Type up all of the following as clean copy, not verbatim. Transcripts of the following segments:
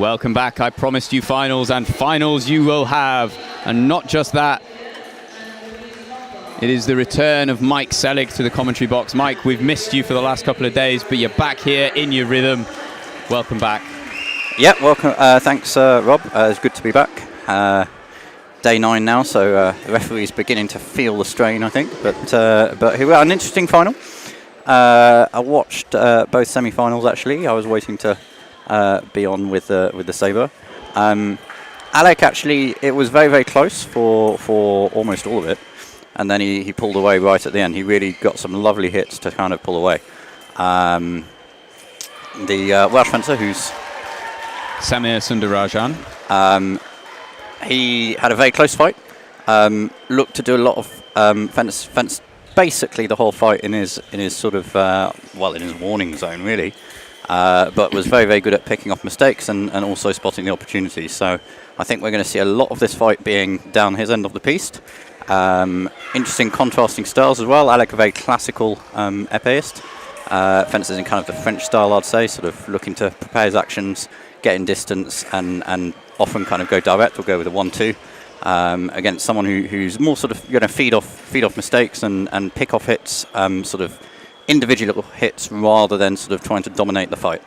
Welcome back. I promised you finals, and finals you will have. And not just that. It is the return of Mike Selig to the commentary box. Mike, we've missed you for the last couple of days, but you're back here in your rhythm. Welcome back. Yeah, welcome. Thanks, Rob. It's good to be back. Day 9 now, so the referee's beginning to feel the strain, I think. But here we are, an interesting final. I watched both semi-finals, actually. I was waiting to be on with the Sabre. Alec, actually, it was very, very close for almost all of it. And then he pulled away right at the end. He really got some lovely hits to kind of pull away. The Welsh fencer, who's Samir Sundarajan. He had a very close fight. Looked to do a lot of fence basically the whole fight in his sort of in his warning zone, really. But was very, very good at picking off mistakes and also spotting the opportunities. So I think we're going to see a lot of this fight being down his end of the piste. Interesting contrasting styles as well. Alec, a very classical Epeeist. Fences in kind of the French style, I'd say, sort of looking to prepare his actions, get in distance, and often kind of go direct or go with a 1-2 against someone who's more sort of going to feed off mistakes and pick off hits, sort of individual hits rather than sort of trying to dominate the fight.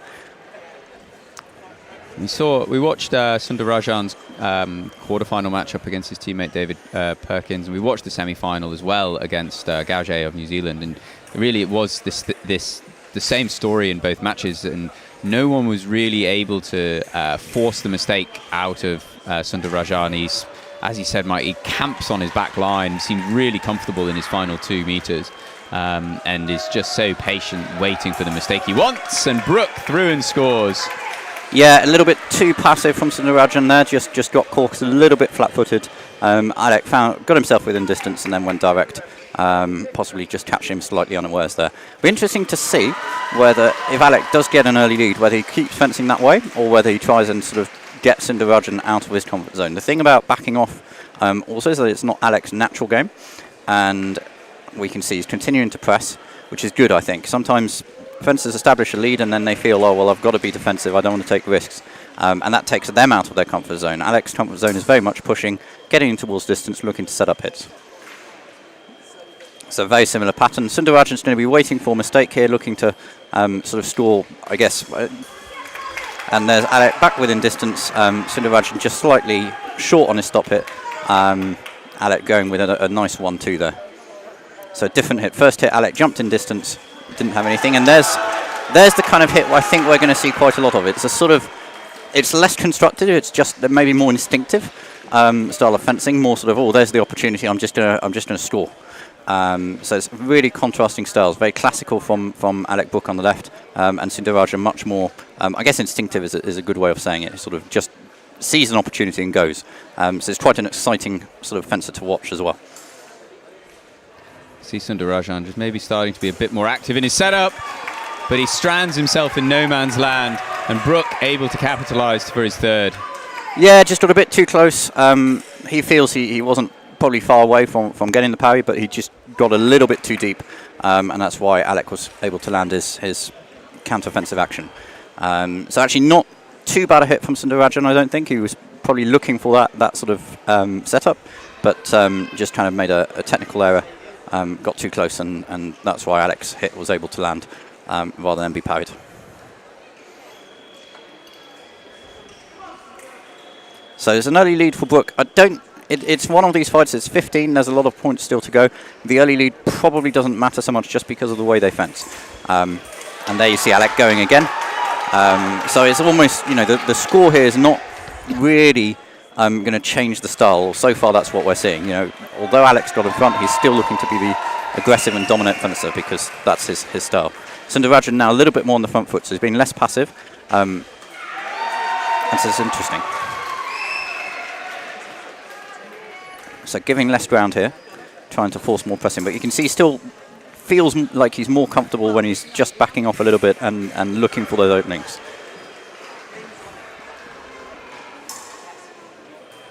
We watched Sundarajan's quarterfinal matchup against his teammate David Perkins, and we watched the semi-final as well against Gauget of New Zealand. And really, it was the same story in both matches, and no one was really able to force the mistake out of Sundarajan. He's, as he said, Mike, he camps on his back line, seemed really comfortable in his final 2 meters, and is just so patient, waiting for the mistake he wants. And Brook through and scores. Yeah, a little bit too passive from Sundarajan there. Just got caught a little bit flat-footed. Alec got himself within distance and then went direct. Possibly just catch him slightly unawares there. Be interesting to see whether, if Alec does get an early lead, whether he keeps fencing that way or whether he tries and sort of gets Sundarajan out of his comfort zone. The thing about backing off also is that it's not Alec's natural game, and we can see he's continuing to press, which is good, I think. Sometimes fencers establish a lead and then they feel, oh, well, I've got to be defensive, I don't want to take risks. And that takes them out of their comfort zone. Alec's comfort zone is very much pushing, getting towards distance, looking to set up hits. So very similar pattern. Sundarajan's going to be waiting for a mistake here, looking to sort of stall, I guess. And there's Alec back within distance. Sundarajan just slightly short on his stop hit. Alec going with a nice 1-2 there. So different hit. First hit, Alec jumped in distance, didn't have anything. And there's the kind of hit where I think we're going to see quite a lot of it. It's a sort of, it's less constructed. It's just maybe more instinctive style of fencing. More sort of, oh, there's the opportunity. I'm just gonna score. So it's really contrasting styles. Very classical from Alec Brook on the left, and Sundarajan much more, I guess instinctive is a good way of saying it. Sort of just sees an opportunity and goes. So it's quite an exciting sort of fencer to watch as well. See Sundarajan just maybe starting to be a bit more active in his setup, but he strands himself in no man's land, and Brook able to capitalise for his third. Yeah, just got a bit too close. He feels he wasn't probably far away from getting the parry, but he just got a little bit too deep, and that's why Alec was able to land his counter-offensive action. So actually not too bad a hit from Sundarajan, I don't think. He was probably looking for that sort of setup, but just kind of made a technical error. Got too close, and that's why Alec's hit was able to land rather than be parried. So there's an early lead for Brook. It's one of these fights, it's 15, there's a lot of points still to go. The early lead probably doesn't matter so much just because of the way they fence. And there you see Alec going again. So it's almost, the score here is not really going to change the style. So far, that's what we're seeing. Although Alec's got in front, he's still looking to be the aggressive and dominant fencer because that's his style. Sundarajan now a little bit more on the front foot, so he's been less passive. And so it's interesting. So giving less ground here, trying to force more pressing, but you can see he still feels like he's more comfortable when he's just backing off a little bit and looking for those openings.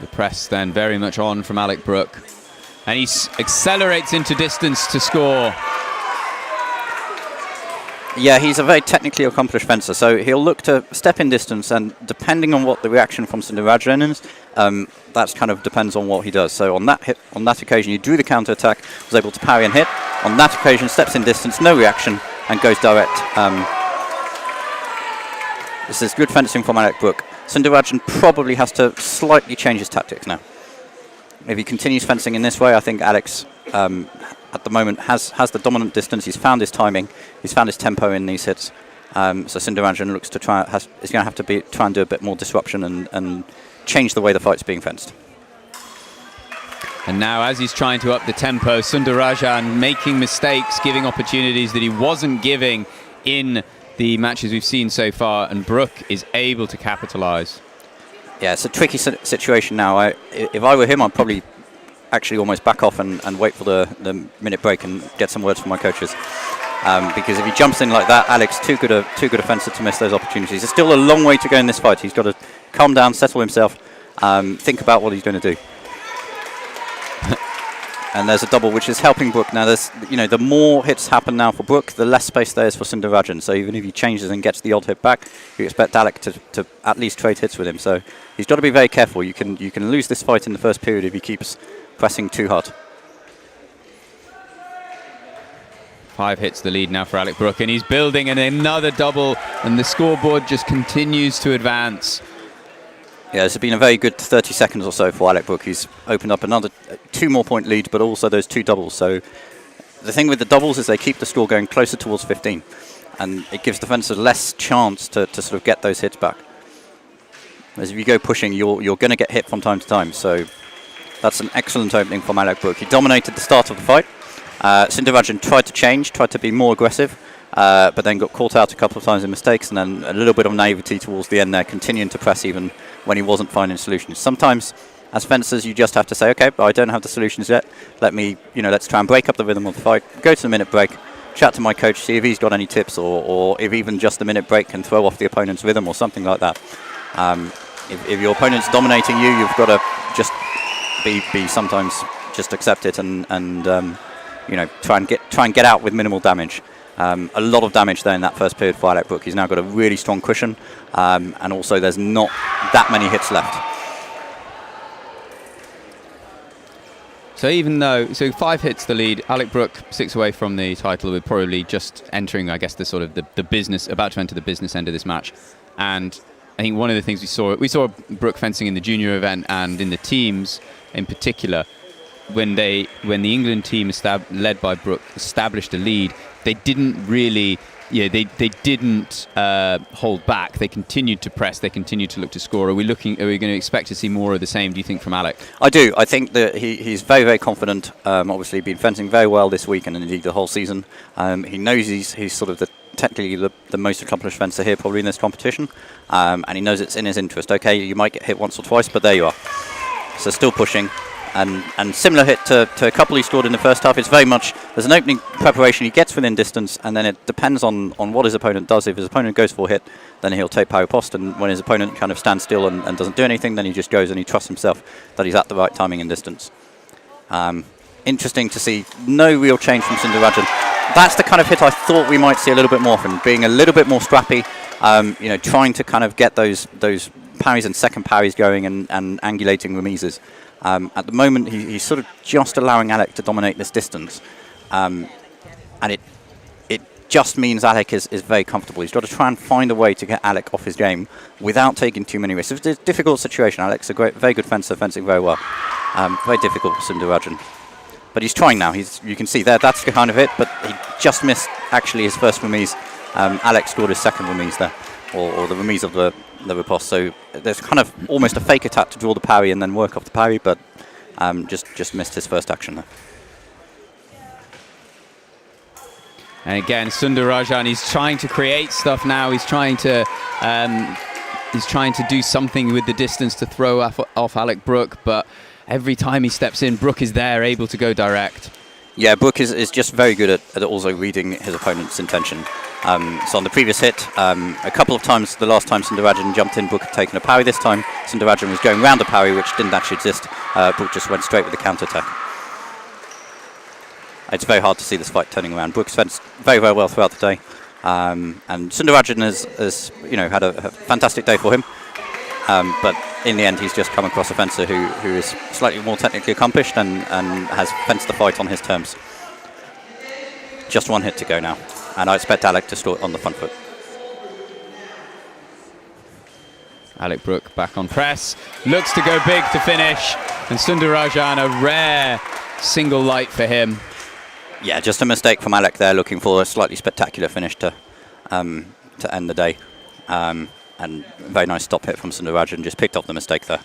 The press then very much on from Alec Brook, and he accelerates into distance to score. Yeah, he's a very technically accomplished fencer, so he'll look to step in distance, and depending on what the reaction from Sundarajan is, that kind of depends on what he does. So on that occasion, he drew the counter attack, was able to parry and hit. On that occasion, steps in distance, no reaction, and goes direct. This is good fencing from Alec Brook. Sundarajan probably has to slightly change his tactics now. If he continues fencing in this way, I think Alex at the moment has the dominant distance. He's found his timing, he's found his tempo in these hits. So Sundarajan looks to is going to have to try and do a bit more disruption and change the way the fight's being fenced. And now, as he's trying to up the tempo, Sundarajan making mistakes, giving opportunities that he wasn't giving in the matches we've seen so far, and Brook is able to capitalise. Yeah, it's a tricky situation now. If I were him, I'd probably actually almost back off and wait for the minute break and get some words from my coaches. Because if he jumps in like that, Alex, too good a fencer to miss those opportunities. There's still a long way to go in this fight. He's got to calm down, settle himself, think about what he's going to do. And there's a double, which is helping Brook. Now, the more hits happen now for Brook, the less space there is for Sundarajan. So even if he changes and gets the odd hit back, you expect Alec to at least trade hits with him. So he's got to be very careful. You can lose this fight in the first period if he keeps pressing too hard. 5 hits the lead now for Alec Brook, and he's building another double, and the scoreboard just continues to advance. Yeah, it's been a very good 30 seconds or so for Alec Brook. He's opened up another 2 more point lead, but also those 2 doubles. So the thing with the doubles is they keep the score going closer towards 15, and it gives the fencers less chance to sort of get those hits back. As if you go pushing, you're going to get hit from time to time. So that's an excellent opening from Alec Brook. He dominated the start of the fight. Sundarajan tried to be more aggressive, but then got caught out a couple of times in mistakes, and then a little bit of naivety towards the end there, continuing to press even when he wasn't finding solutions. Sometimes, as fencers, you just have to say, okay, but I don't have the solutions yet. Let's try and break up the rhythm of the fight, go to the minute break, chat to my coach, see if he's got any tips, or if even just the minute break can throw off the opponent's rhythm or something like that. If your opponent's dominating you, you've got to just be sometimes just accept it and try and get out with minimal damage. A lot of damage there in that first period for Alec Brook. He's now got a really strong cushion, and also there's not that many hits left. So 5 hits the lead, Alec Brook 6 away from the title, with probably just entering, I guess, the business, about to enter the business end of this match. And I think one of the things we saw Brook fencing in the junior event and in the teams in particular. When the England team led by Brook established a lead, they didn't really, they didn't hold back. They continued to press. They continued to look to score. Are we going to expect to see more of the same? Do you think, from Alec? I do. I think that he's very, very confident. Obviously, been fencing very well this week and indeed the whole season. He knows he's sort of technically the most accomplished fencer here probably in this competition, and he knows it's in his interest. Okay, you might get hit once or twice, but there you are. So still pushing. And similar hit to a couple he scored in the first half. It's very much, there's an opening preparation, he gets within distance, and then it depends on what his opponent does. If his opponent goes for a hit, then he'll take parry post, and when his opponent kind of stands still and doesn't do anything, then he just goes and he trusts himself that he's at the right timing and distance. Interesting to see no real change from Sundarajan. That's the kind of hit I thought we might see a little bit more from, being a little bit more strappy, trying to kind of get those parries and second parries going and angulating remises. At the moment, he's sort of just allowing Alec to dominate this distance, and it just means Alec is very comfortable. He's got to try and find a way to get Alec off his game without taking too many risks. It's a difficult situation. Alec's a very good fencer, fencing very well. Very difficult for Sundarajan, but he's trying now. You can see there, that's the kind of hit, but he just missed actually his first remise. Alec scored his second remise there, or the remise of the riposte. So there's kind of almost a fake attack to draw the parry and then work off the parry, but just missed his first action there. And again, Sundarajan, he's trying to create stuff now. He's trying to do something with the distance to throw off Alec Brook, but every time he steps in, Brook is there, able to go direct. Yeah, Brook is just very good at also reading his opponent's intention. So on the previous hit, a couple of times, the last time Sundarajan jumped in, Brook had taken a parry. This time, Sundarajan was going round a parry, which didn't actually exist. Brook just went straight with the counter-attack. It's very hard to see this fight turning around. Brook's fenced very, very well throughout the day. And Sundararajan has had a fantastic day for him. But in the end, he's just come across a fencer who is slightly more technically accomplished and has fenced the fight on his terms. Just one hit to go now, and I expect Alec to start on the front foot. Alec Brook back on press, looks to go big to finish, and Sundararajan, a rare single light for him. Yeah, just a mistake from Alec there, looking for a slightly spectacular finish to end the day. And very nice stop hit from Sundararajan, just picked off the mistake there.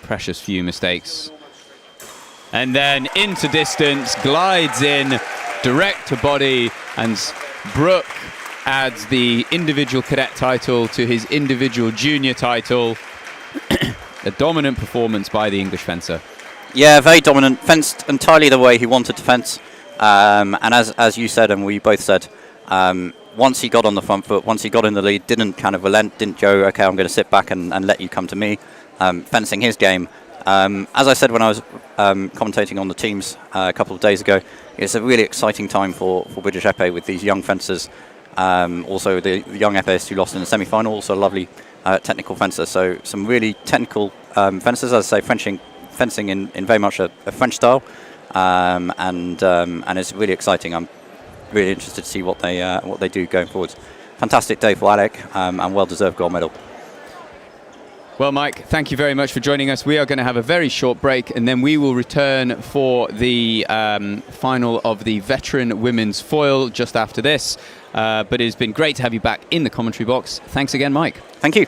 Precious few mistakes. And then into distance, glides in, direct to body, and Brook adds the individual cadet title to his individual junior title. A dominant performance by the English fencer. Yeah, very dominant, fenced entirely the way he wanted to fence. And as you said, and we both said, once he got on the front foot, once he got in the lead, didn't kind of relent, didn't go, okay, I'm going to sit back and let you come to me, fencing his game. As I said when I was commentating on the teams a couple of days ago, it's a really exciting time for British Epee with these young fencers. Also the young Epeeists who lost in the semi-final, also a lovely technical fencer. So some really technical fencers, as I say, fencing in very much a French style, and it's really exciting. I'm really interested to see what they do going forward. Fantastic day for Alec, and well-deserved gold medal. Well, Mike, thank you very much for joining us. We are going to have a very short break, and then we will return for the final of the veteran women's foil just after this. But it has been great to have you back in the commentary box. Thanks again, Mike. Thank you.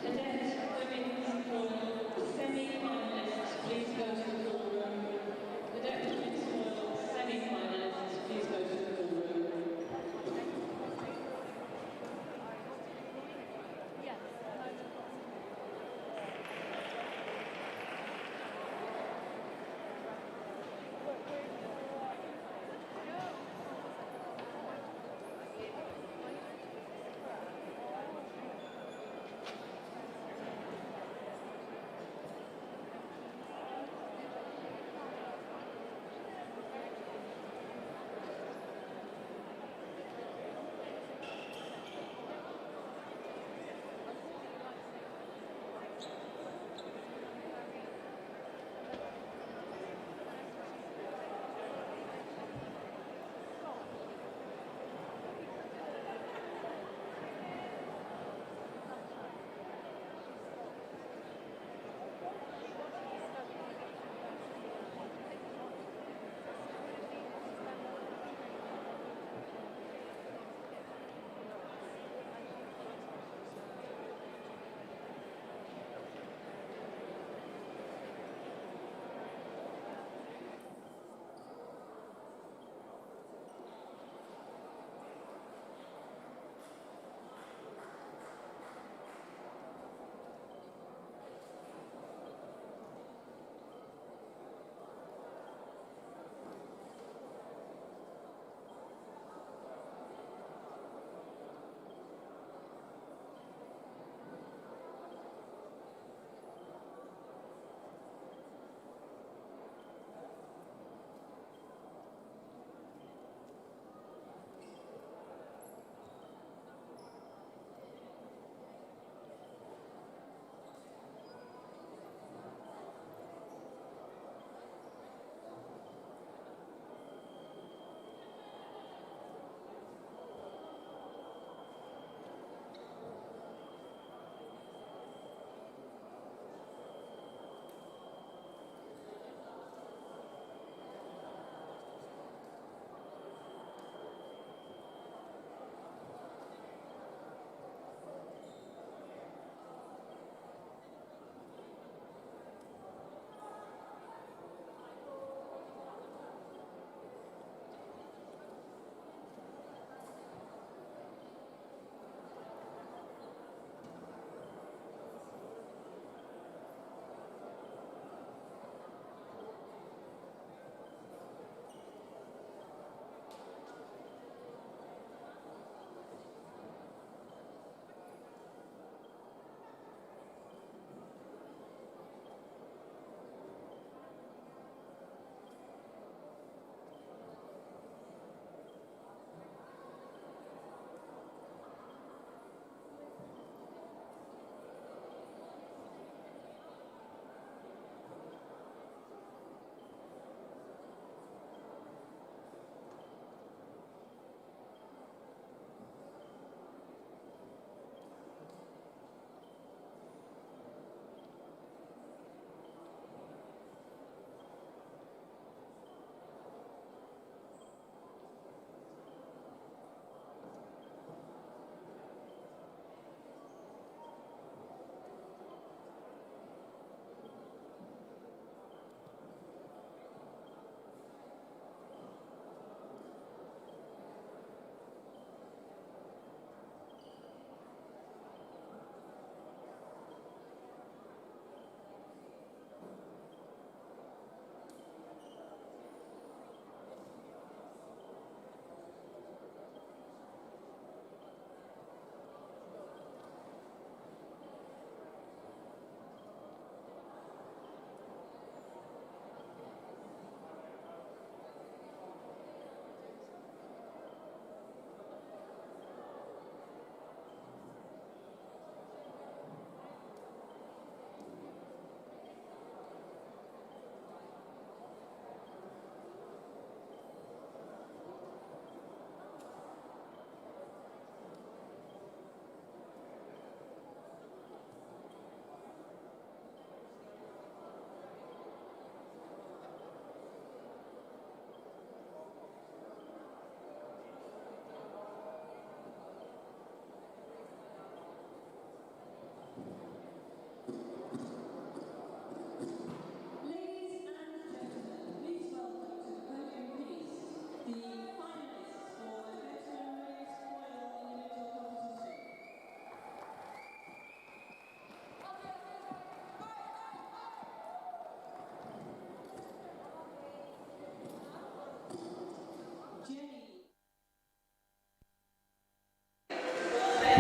Cadet women's foil semi-finalists, please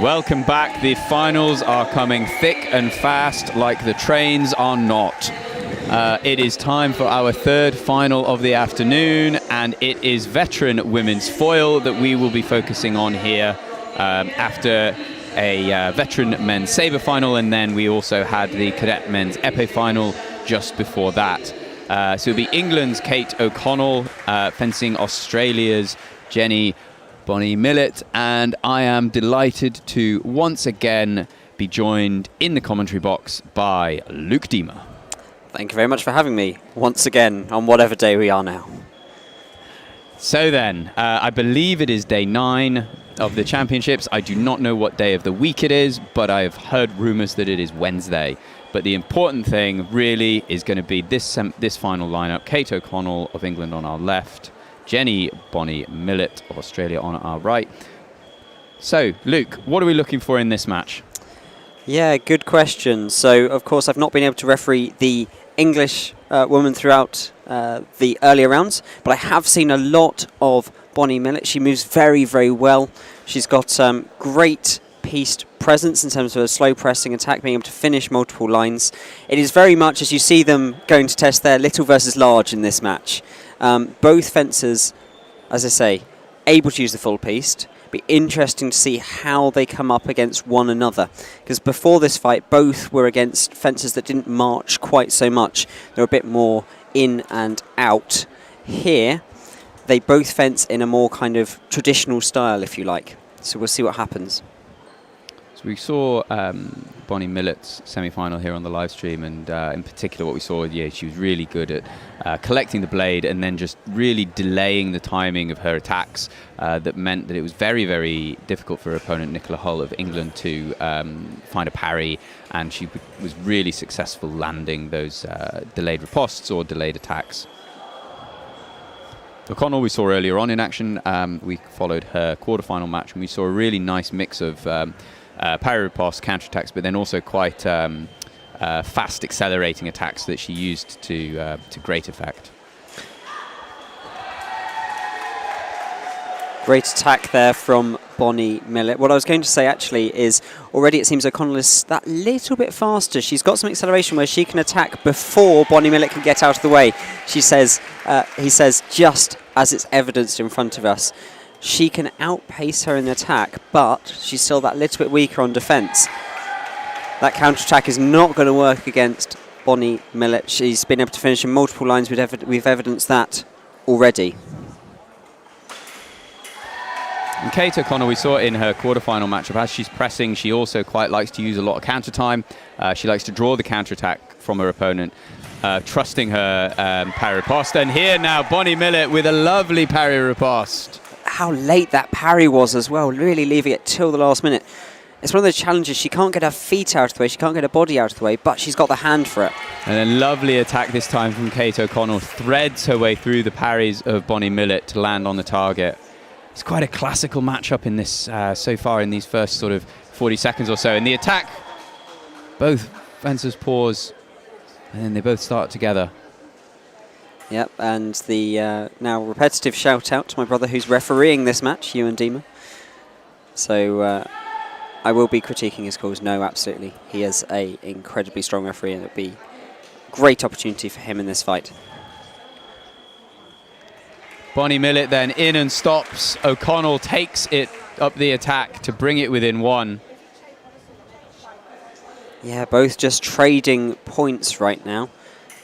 Welcome back. The finals are coming thick and fast like the trains are not. It is time for our third final of the afternoon, and it is veteran women's foil that we will be focusing on here after a veteran men's Sabre final, and then we also had the cadet men's Epee final just before that. So it'll be England's Kate O'Connell fencing Australia's Jenny Bonnie Millett, and I am delighted to once again be joined in the commentary box by Luke Diemer. Thank you very much for having me once again on whatever day we are now. So then, I believe it is day 9 of the championships. I do not know what day of the week it is, but I've heard rumours that it is Wednesday. But the important thing really is going to be this final lineup. Kate O'Connell of England on our left, Jenny Bonnie Millett of Australia on our right. So, Luke, what are we looking for in this match? Yeah, good question. So, of course, I've not been able to referee the English woman throughout the earlier rounds, but I have seen a lot of Bonnie Millett. She moves very, very well. She's got great pieced presence in terms of a slow pressing attack, being able to finish multiple lines. It is very much, as you see them going to test their little versus large in this match. Both fencers, as I say, able to use the full pieced. Be interesting to see how they come up against one another, because before this fight both were against fencers that didn't march quite so much. They were a bit more in and out. Here they both fence in a more kind of traditional style, if you like, so we'll see what happens. So we saw Bonnie Millett's semi-final here on the live stream, and in particular what we saw, she was really good at collecting the blade and then just really delaying the timing of her attacks. That meant that it was very, very difficult for her opponent, Nicola Hull of England, to find a parry, and she was really successful landing those delayed ripostes or delayed attacks. O'Connell we saw earlier on in action. We followed her quarterfinal match, and we saw a really nice mix of parry riposte, counterattacks, but then also quite fast accelerating attacks that she used to great effect. Great attack there from Bonnie Millett. What I was going to say actually is already it seems O'Connell is that little bit faster. She's got some acceleration where she can attack before Bonnie Millett can get out of the way. He says, just as it's evidenced in front of us, she can outpace her in the attack, but she's still that little bit weaker on defence. That counter-attack is not going to work against Bonnie Millett. She's been able to finish in multiple lines. We've evidenced that already. And Kate O'Connell, we saw in her quarterfinal matchup, as she's pressing, she also quite likes to use a lot of counter time. She likes to draw the counter-attack from her opponent, trusting her parry riposte. And here now, Bonnie Millett with a lovely parry riposte. How late that parry was as well, really leaving it till the last minute. It's one of those challenges. She can't get her feet out of the way, she can't get her body out of the way, but she's got the hand for it. And a lovely attack this time from Kate O'Connell, threads her way through the parries of Bonnie Millett to land on the target. It's quite a classical matchup in this so far in these first sort of 40 seconds or so. In the attack, both fencers pause, and then they both start together. Yep, and the now repetitive shout out to my brother who's refereeing this match, Ewan Diemer. So I will be critiquing his calls. No, absolutely. He is an incredibly strong referee, and it'll be a great opportunity for him in this fight. Bonnie Millett then in and stops. O'Connell takes it up the attack to bring it within one. Yeah, both just trading points right now.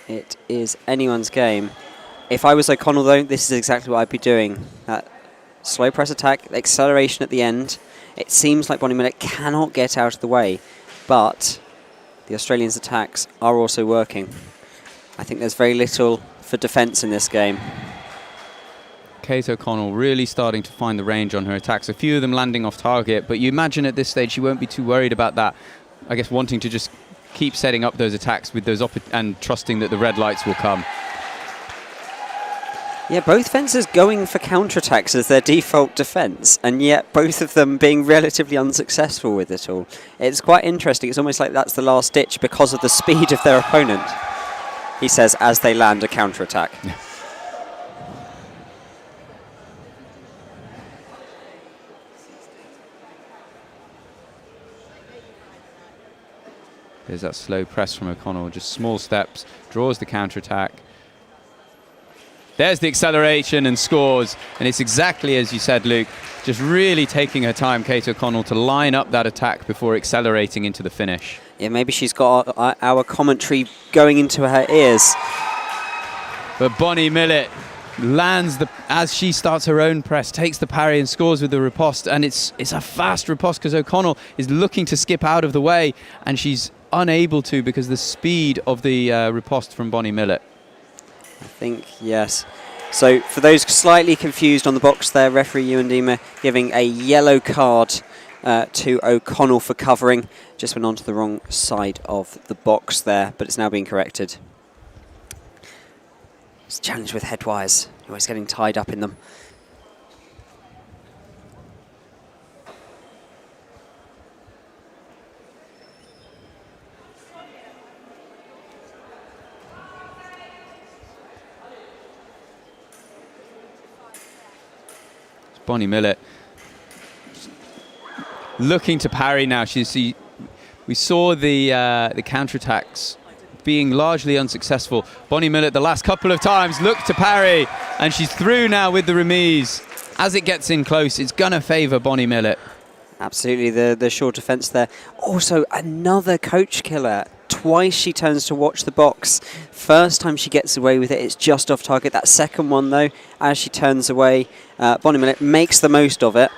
It is anyone's game. If I was O'Connell, though, this is exactly what I'd be doing. That slow press attack, acceleration at the end. It seems like Bonnie Millett cannot get out of the way, but the Australians' attacks are also working. I think there's very little for defence in this game. Kate O'Connell really starting to find the range on her attacks. A few of them landing off target, but you imagine at this stage she won't be too worried about that. I guess wanting to just keep setting up those attacks with those and trusting that the red lights will come. Yeah, both fencers going for counterattacks as their default defence, and yet both of them being relatively unsuccessful with it all. It's quite interesting. It's almost like that's the last ditch because of the speed of their opponent, he says, as they land a counterattack. Yeah. There's that slow press from O'Connell, just small steps, draws the counter-attack. There's the acceleration and scores. And it's exactly as you said, Luke, just really taking her time, Kate O'Connell, to line up that attack before accelerating into the finish. Yeah, maybe she's got our commentary going into her ears. But Bonnie Millett lands as she starts her own press, takes the parry and scores with the riposte, and it's a fast riposte because O'Connell is looking to skip out of the way, and she's unable to because of the speed of the riposte from Bonnie Millett. I think, yes. So for those slightly confused on the box there, referee Ewan Deemer giving a yellow card to O'Connell for covering. Just went onto the wrong side of the box there, but it's now being corrected. It's a challenge with head wires. You're always getting tied up in them. It's Bonnie Millett looking to parry now. We saw the counterattacks being largely unsuccessful. Bonnie Millett the last couple of times looked to parry, and she's through now with the remise. As it gets in close, it's going to favour Bonnie Millett. Absolutely, the short defence there. Also, another coach killer. Twice she turns to watch the box. First time she gets away with it, it's just off target. That second one, though, as she turns away, Bonnie Millett makes the most of it.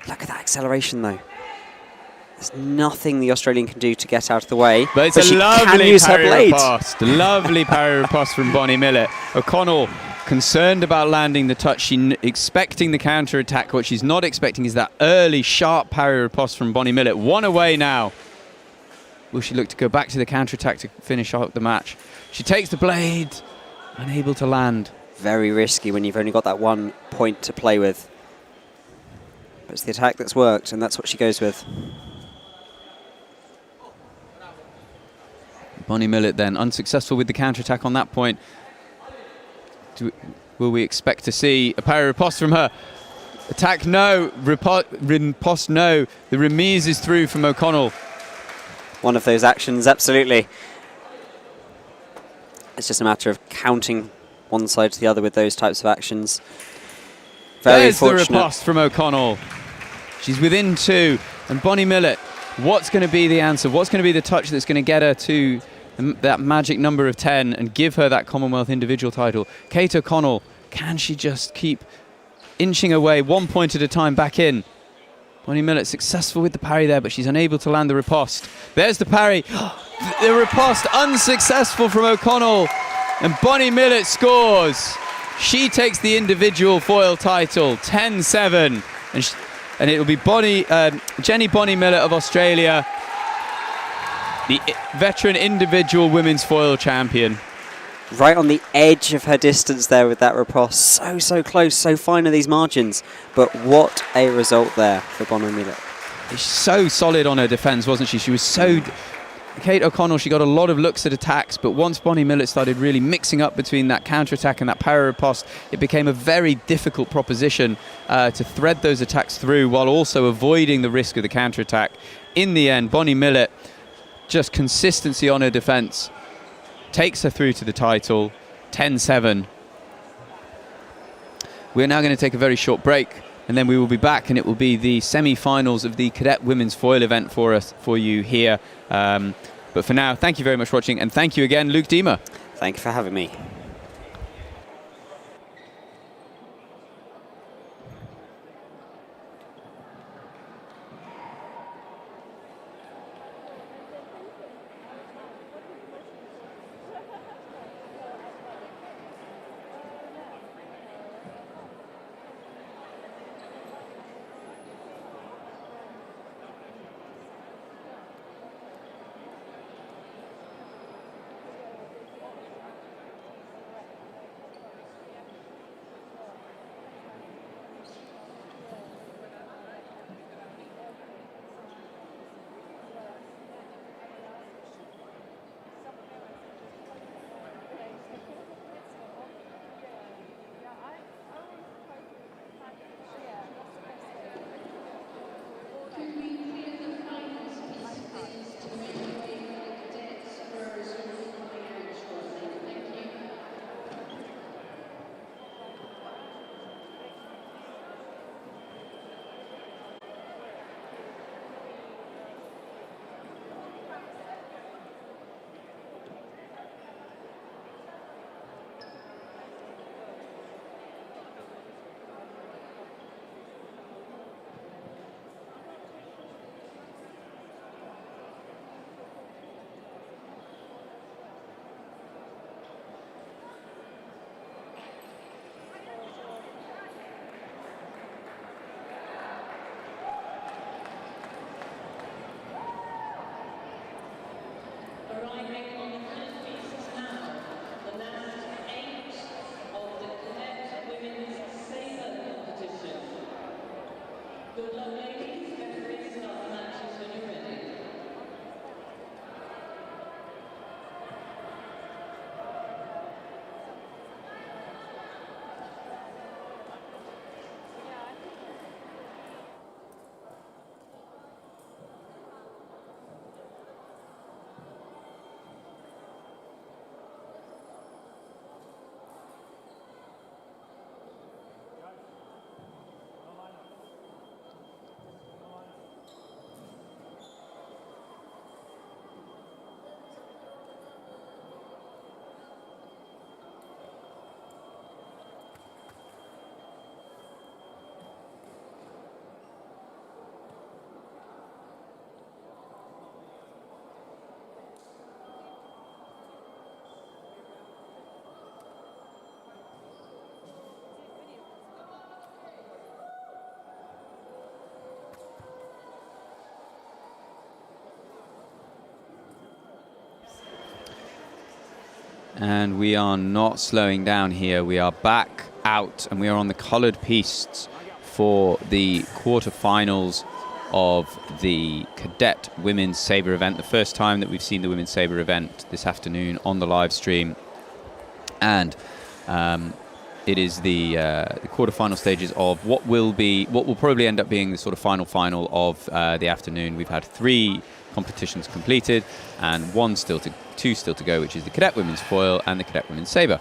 Look at that acceleration, though. There's nothing the Australian can do to get out of the way. But it's a lovely parry riposte. Lovely parry riposte from Bonnie Millett. O'Connell concerned about landing the touch. She's expecting the counter-attack. What she's not expecting is that early, sharp parry riposte from Bonnie Millett. One away now. Will she look to go back to the counter-attack to finish out the match? She takes the blade, unable to land. Very risky when you've only got that 1 point to play with. But it's the attack that's worked, and that's what she goes with. Bonnie Millett then unsuccessful with the counter-attack on that point. Will we expect to see a parry riposte from her? Attack no, riposte no. The remise is through from O'Connell. One of those actions, absolutely. It's just a matter of counting one side to the other with those types of actions. Very fortunate. There's the riposte from O'Connell. She's within 2, and Bonnie Millett, what's going to be the answer? What's going to be the touch that's going to get her to that magic number of 10 and give her that Commonwealth individual title? Kate O'Connell, can she just keep inching away 1 point at a time back in? Bonnie Millett successful with the parry there, but she's unable to land the riposte. There's the parry. The riposte unsuccessful from O'Connell, and Bonnie Millett scores. She takes the individual foil title, 10-7, and it will be Jenny Bonnie Millett of Australia, the veteran individual women's foil champion. Right on the edge of her distance there with that riposte. So close, so fine are these margins. But what a result there for Bonnie Millett. She's so solid on her defence, wasn't she? She was so... Kate O'Connell, she got a lot of looks at attacks, but once Bonnie Millett started really mixing up between that counter-attack and that parry riposte, it became a very difficult proposition to thread those attacks through while also avoiding the risk of the counter-attack. In the end, Bonnie Millett, just consistency on her defence, takes her through to the title, 10-7. We're now going to take a very short break, and then we will be back, and it will be the semi-finals of the Cadet Women's Foil event for you here. But for now, thank you very much for watching, and thank you again, Luke Deemer. Thank you for having me. And we are not slowing down here. We are back out, and we are on the coloured pistes for the quarterfinals of the Cadet Women's Sabre event. The first time that we've seen the Women's Sabre event this afternoon on the live stream. And it is the quarterfinal stages of what will probably end up being the sort of final of the afternoon. We've had 3 competitions completed and two still to go, which is the Cadet Women's Foil and the Cadet Women's Sabre.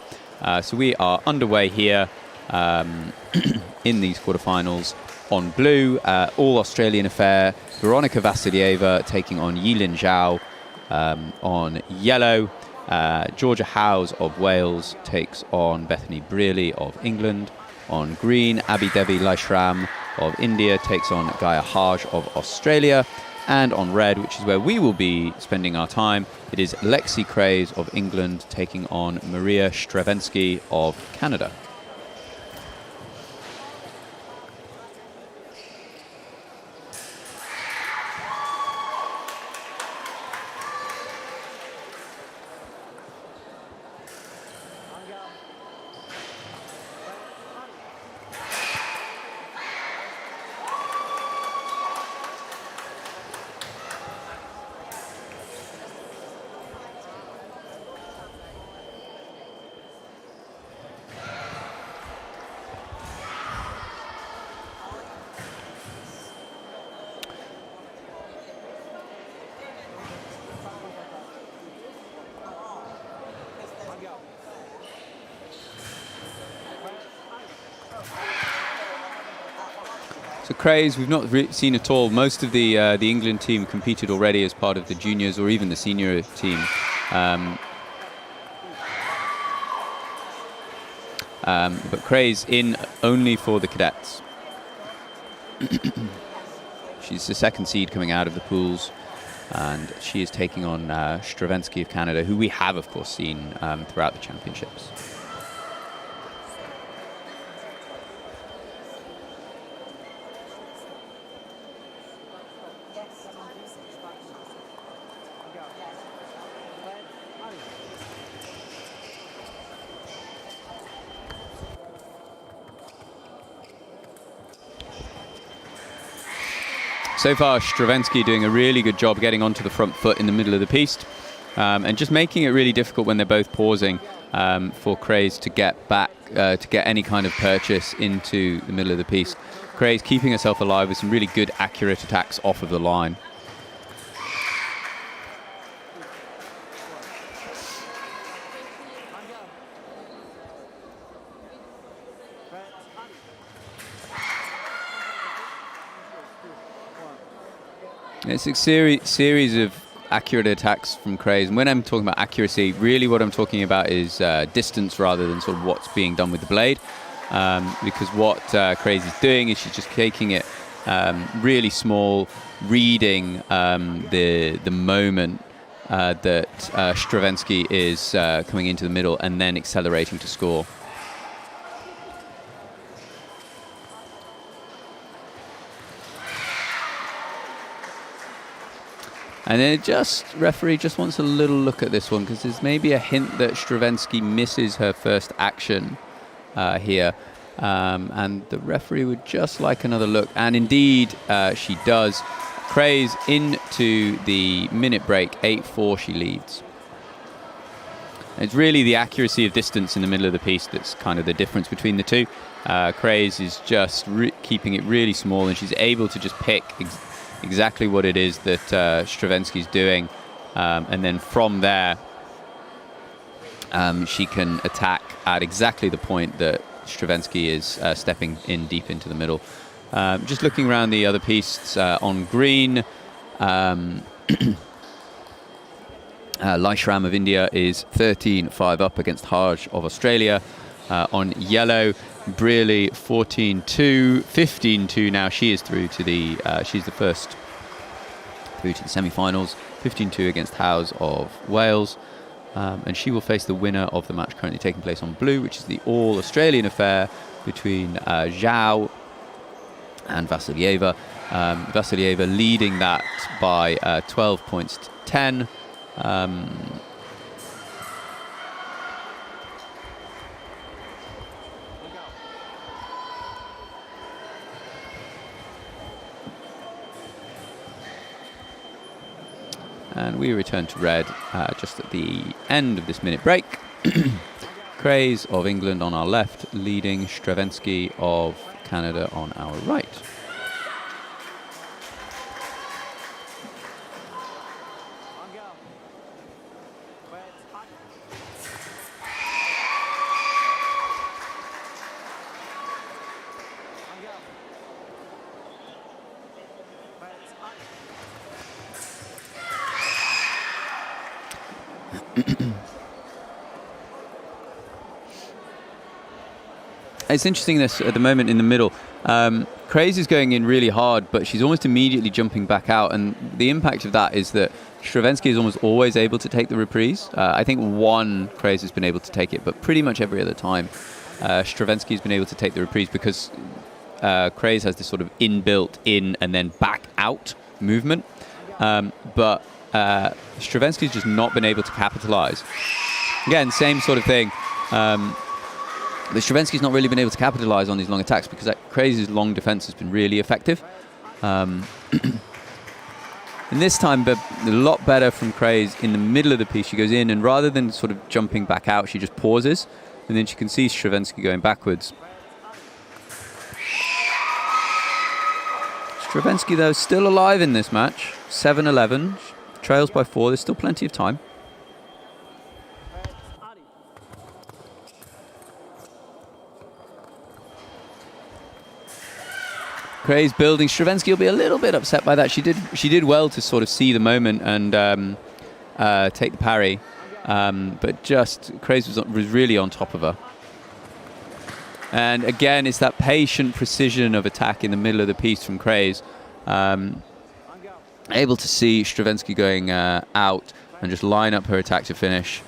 So we are underway here in these quarterfinals. On blue, all Australian affair, Veronika Vassilieva taking on Yilin Zhao. On yellow, Georgia Howes of Wales takes on Bethany Brearley of England. On green, Abhi Devi Laishram of India takes on Gaia Haj of Australia. And on red, which is where we will be spending our time, it is Lexi Craze of England taking on Maria Stravensky of Canada. So Craze, we've not seen at all. Most of the England team competed already as part of the juniors or even the senior team. But Craze in only for the cadets. She's the second seed coming out of the pools, and she is taking on Stravensky of Canada, who we have, of course, seen throughout the championships. So far, Stravensky doing a really good job getting onto the front foot in the middle of the piste, and just making it really difficult when they're both pausing for Craze to get back, to get any kind of purchase into the middle of the piste. Craze keeping herself alive with some really good, accurate attacks off of the line. It's a series of accurate attacks from Craze. And when I'm talking about accuracy, really what I'm talking about is distance rather than sort of what's being done with the blade. Because what Craze is doing is she's just taking it really small, reading the moment that Stravensky is coming into the middle and then accelerating to score. And then referee just wants a little look at this one because there's maybe a hint that Stravensky misses her first action here. And the referee would just like another look. And indeed, she does. Craze into the minute break, 8-4 she leads. It's really the accuracy of distance in the middle of the piece that's kind of the difference between the two. Craze is just keeping it really small, and she's able to just pick exactly what it is that Stravinsky's doing. And then from there, she can attack at exactly the point that Stravinsky is stepping in deep into the middle. Just looking around the other piece on green, Laishram of India is 13-5 up against Haj of Australia. On yellow, Brearley 14-2, 15-2 now. She is through to the, she's the first through to the semi-finals. 15-2 against Howes of Wales. And she will face the winner of the match currently taking place on blue, which is the all-Australian affair between Zhao and Vasilyeva. Vasilyeva leading that by 12 points to 10. And we return to red just at the end of this minute break. Craze of England on our left, leading Stravinsky of Canada on our right. It's interesting this at the moment in the middle. Craze is going in really hard, but she's almost immediately jumping back out, and the impact of that is that Stravinsky is almost always able to take the reprise. I think one Craze has been able to take it, but pretty much every other time Stravinsky has been able to take the reprise because Craze has this sort of inbuilt in and then back out movement. But Stravinsky's just not been able to capitalize. Again, same sort of thing. But Stravinsky's not really been able to capitalize on these long attacks because Craze's long defense has been really effective. And this time, but a lot better from Craze in the middle of the piece. She goes in, and rather than sort of jumping back out, she just pauses, and then she can see Stravinsky going backwards. Stravinsky, though, still alive in this match. 7-11, trails by 4. There's still plenty of time. Craze building. Stravinsky will be a little bit upset by that. She did well to sort of see the moment and take the parry, but just Craze was really on top of her. And again, it's that patient precision of attack in the middle of the piece from Craze. Able to see Stravinsky going out and just line up her attack to finish.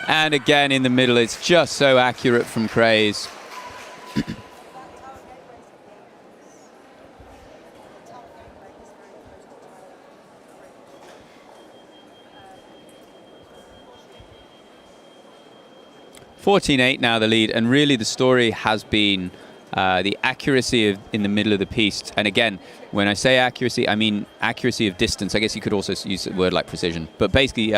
And again in the middle, it's just so accurate from Craze. (14-8) now the lead, and really the story has been the accuracy in the middle of the piece. And again, when I say accuracy, I mean accuracy of distance. I guess you could also use a word like precision. But basically,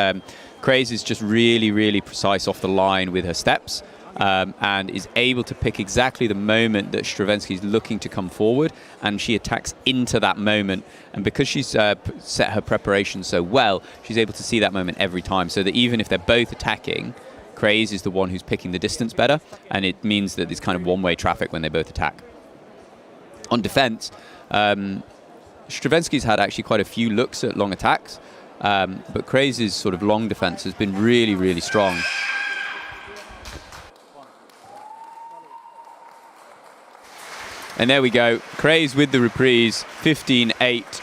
Craze is just really, really precise off the line with her steps and is able to pick exactly the moment that Stravinsky is looking to come forward, and she attacks into that moment. And because she's set her preparation so well, she's able to see that moment every time, so that even if they're both attacking, Craze is the one who's picking the distance better, and it means that it's kind of one-way traffic when they both attack. On defense, Stravinsky's had actually quite a few looks at long attacks, but Craze's sort of long defense has been really, really strong. And there we go. Craze with the reprise, 15-8.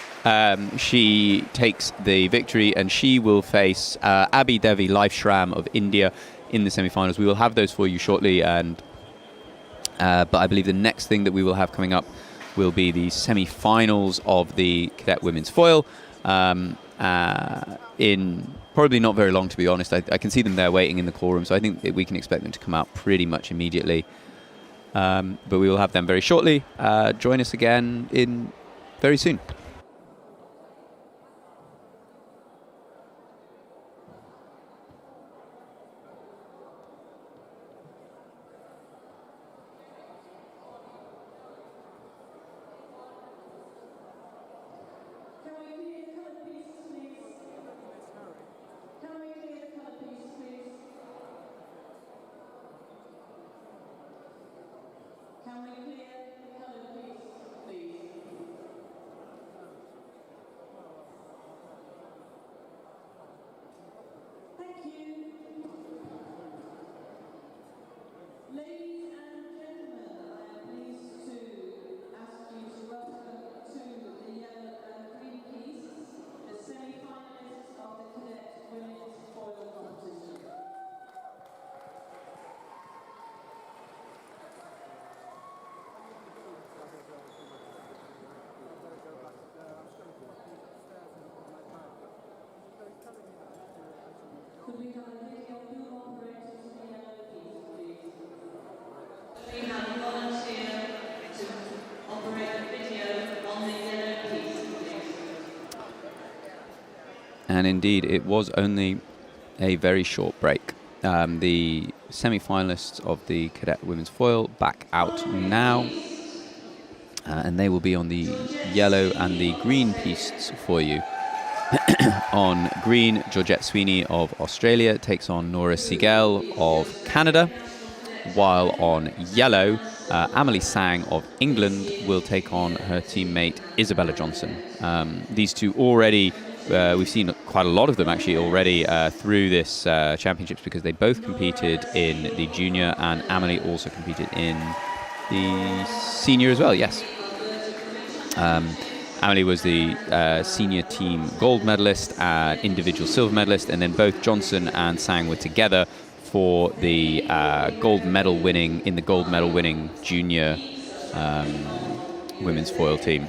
she takes the victory, and she will face Abhi Devi Lifeshram of India in the semi-finals. We will have those for you shortly, and but I believe the next thing that we will have coming up will be the semi-finals of the Cadet Women's Foil. In probably not very long, to be honest. I can see them there waiting in the call room, so I think that we can expect them to come out pretty much immediately. But we will have them very shortly. Join us again in very soon. And indeed, it was only a very short break. The semi-finalists of the Cadet Women's Foil back out now. And they will be on the yellow and the green pistes for you. On green, Georgette Sweeney of Australia takes on Nora Siegel of Canada. While on yellow, Amelie Sang of England will take on her teammate Isabella Johnson. These two already... we've seen quite a lot of them actually already through this championships, because they both competed in the junior, and Amelie also competed in the senior as well, yes. Amelie was the senior team gold medalist, individual silver medalist, and then both Johnson and Sang were together for the gold medal winning junior women's foil team.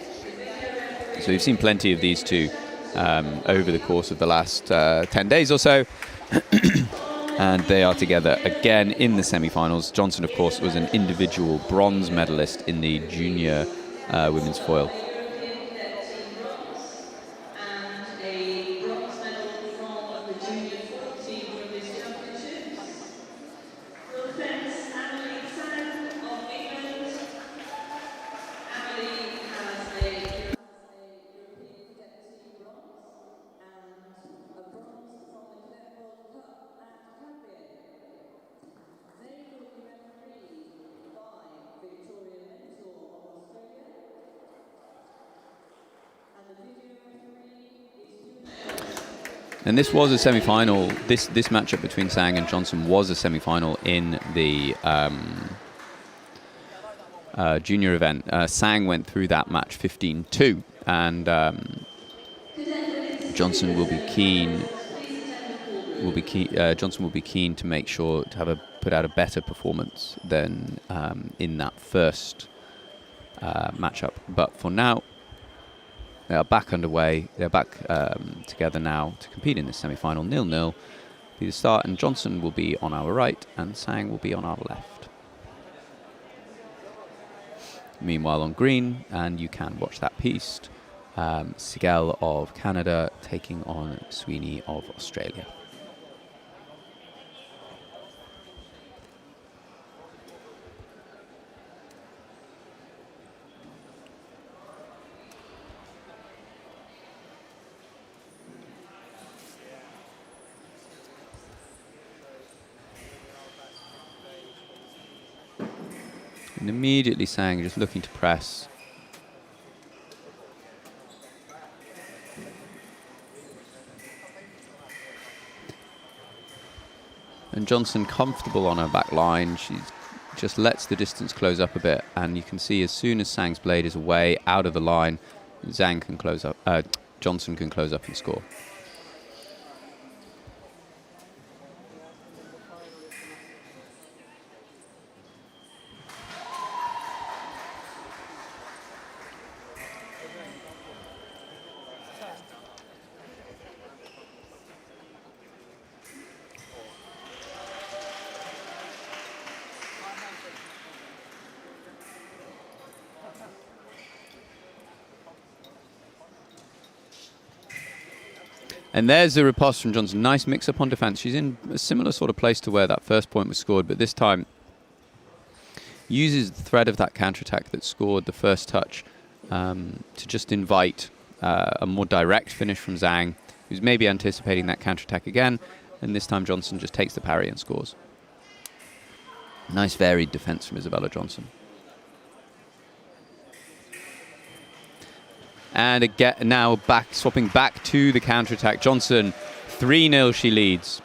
So we've seen plenty of these two over the course of the last 10 days or so. And they are together again in the semi-finals. Johnson, of course, was an individual bronze medalist in the junior women's foil. And this was a semi-final. This matchup between Sang and Johnson was a semi-final in the junior event. Sang went through that match 15-2, and Johnson will be keen. Johnson will be keen to make sure to put out a better performance than in that first matchup. But for now, they are back underway. They're back together now to compete in this semi-final. 0-0 be the start, and Johnson will be on our right and Sang will be on our left. Meanwhile on green, and you can watch that piece, Siegel of Canada taking on Sweeney of Australia. And immediately Sang just looking to press. And Johnson comfortable on her back line. She just lets the distance close up a bit, and you can see as soon as Sang's blade is away, out of the line, Zhang can close up, Johnson can close up and score. And there's the riposte from Johnson. Nice mix-up on defense. She's in a similar sort of place to where that first point was scored, but this time uses the thread of that counterattack that scored the first touch to just invite a more direct finish from Zhang, who's maybe anticipating that counterattack again, and this time Johnson just takes the parry and scores. Nice varied defense from Isabella Johnson. And again, now swapping back to the counterattack. Johnson, 3-0 she leads.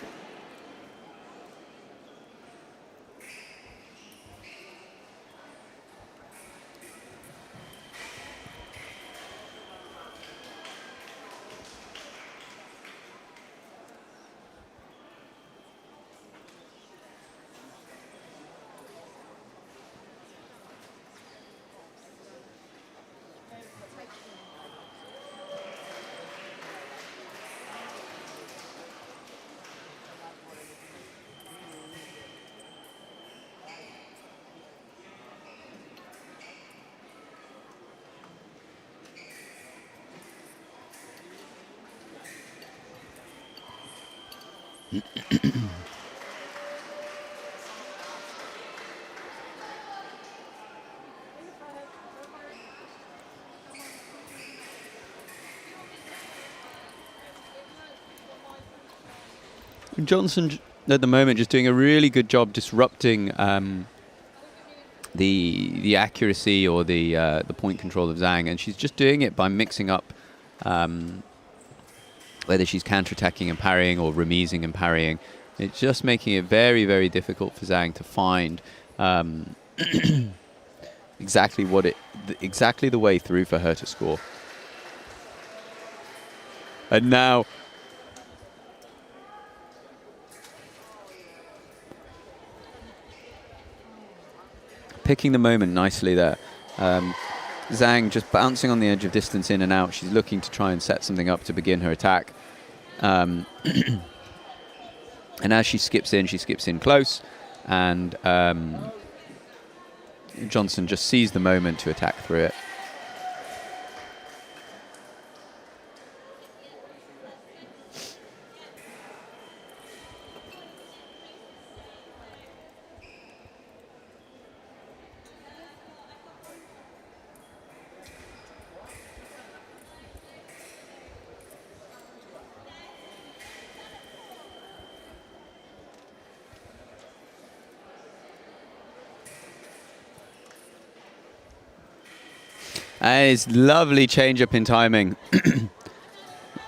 Johnson at the moment just doing a really good job disrupting the accuracy or the point control of Zhang, and she's just doing it by mixing up whether she's counterattacking and parrying or remising and parrying. It's just making it very, very difficult for Zhang to find exactly the way through for her to score. And now picking the moment nicely there. Zhang just bouncing on the edge of distance in and out. She's looking to try and set something up to begin her attack. And as she skips in close, and Johnson just sees the moment to attack through it. And it's lovely change up in timing.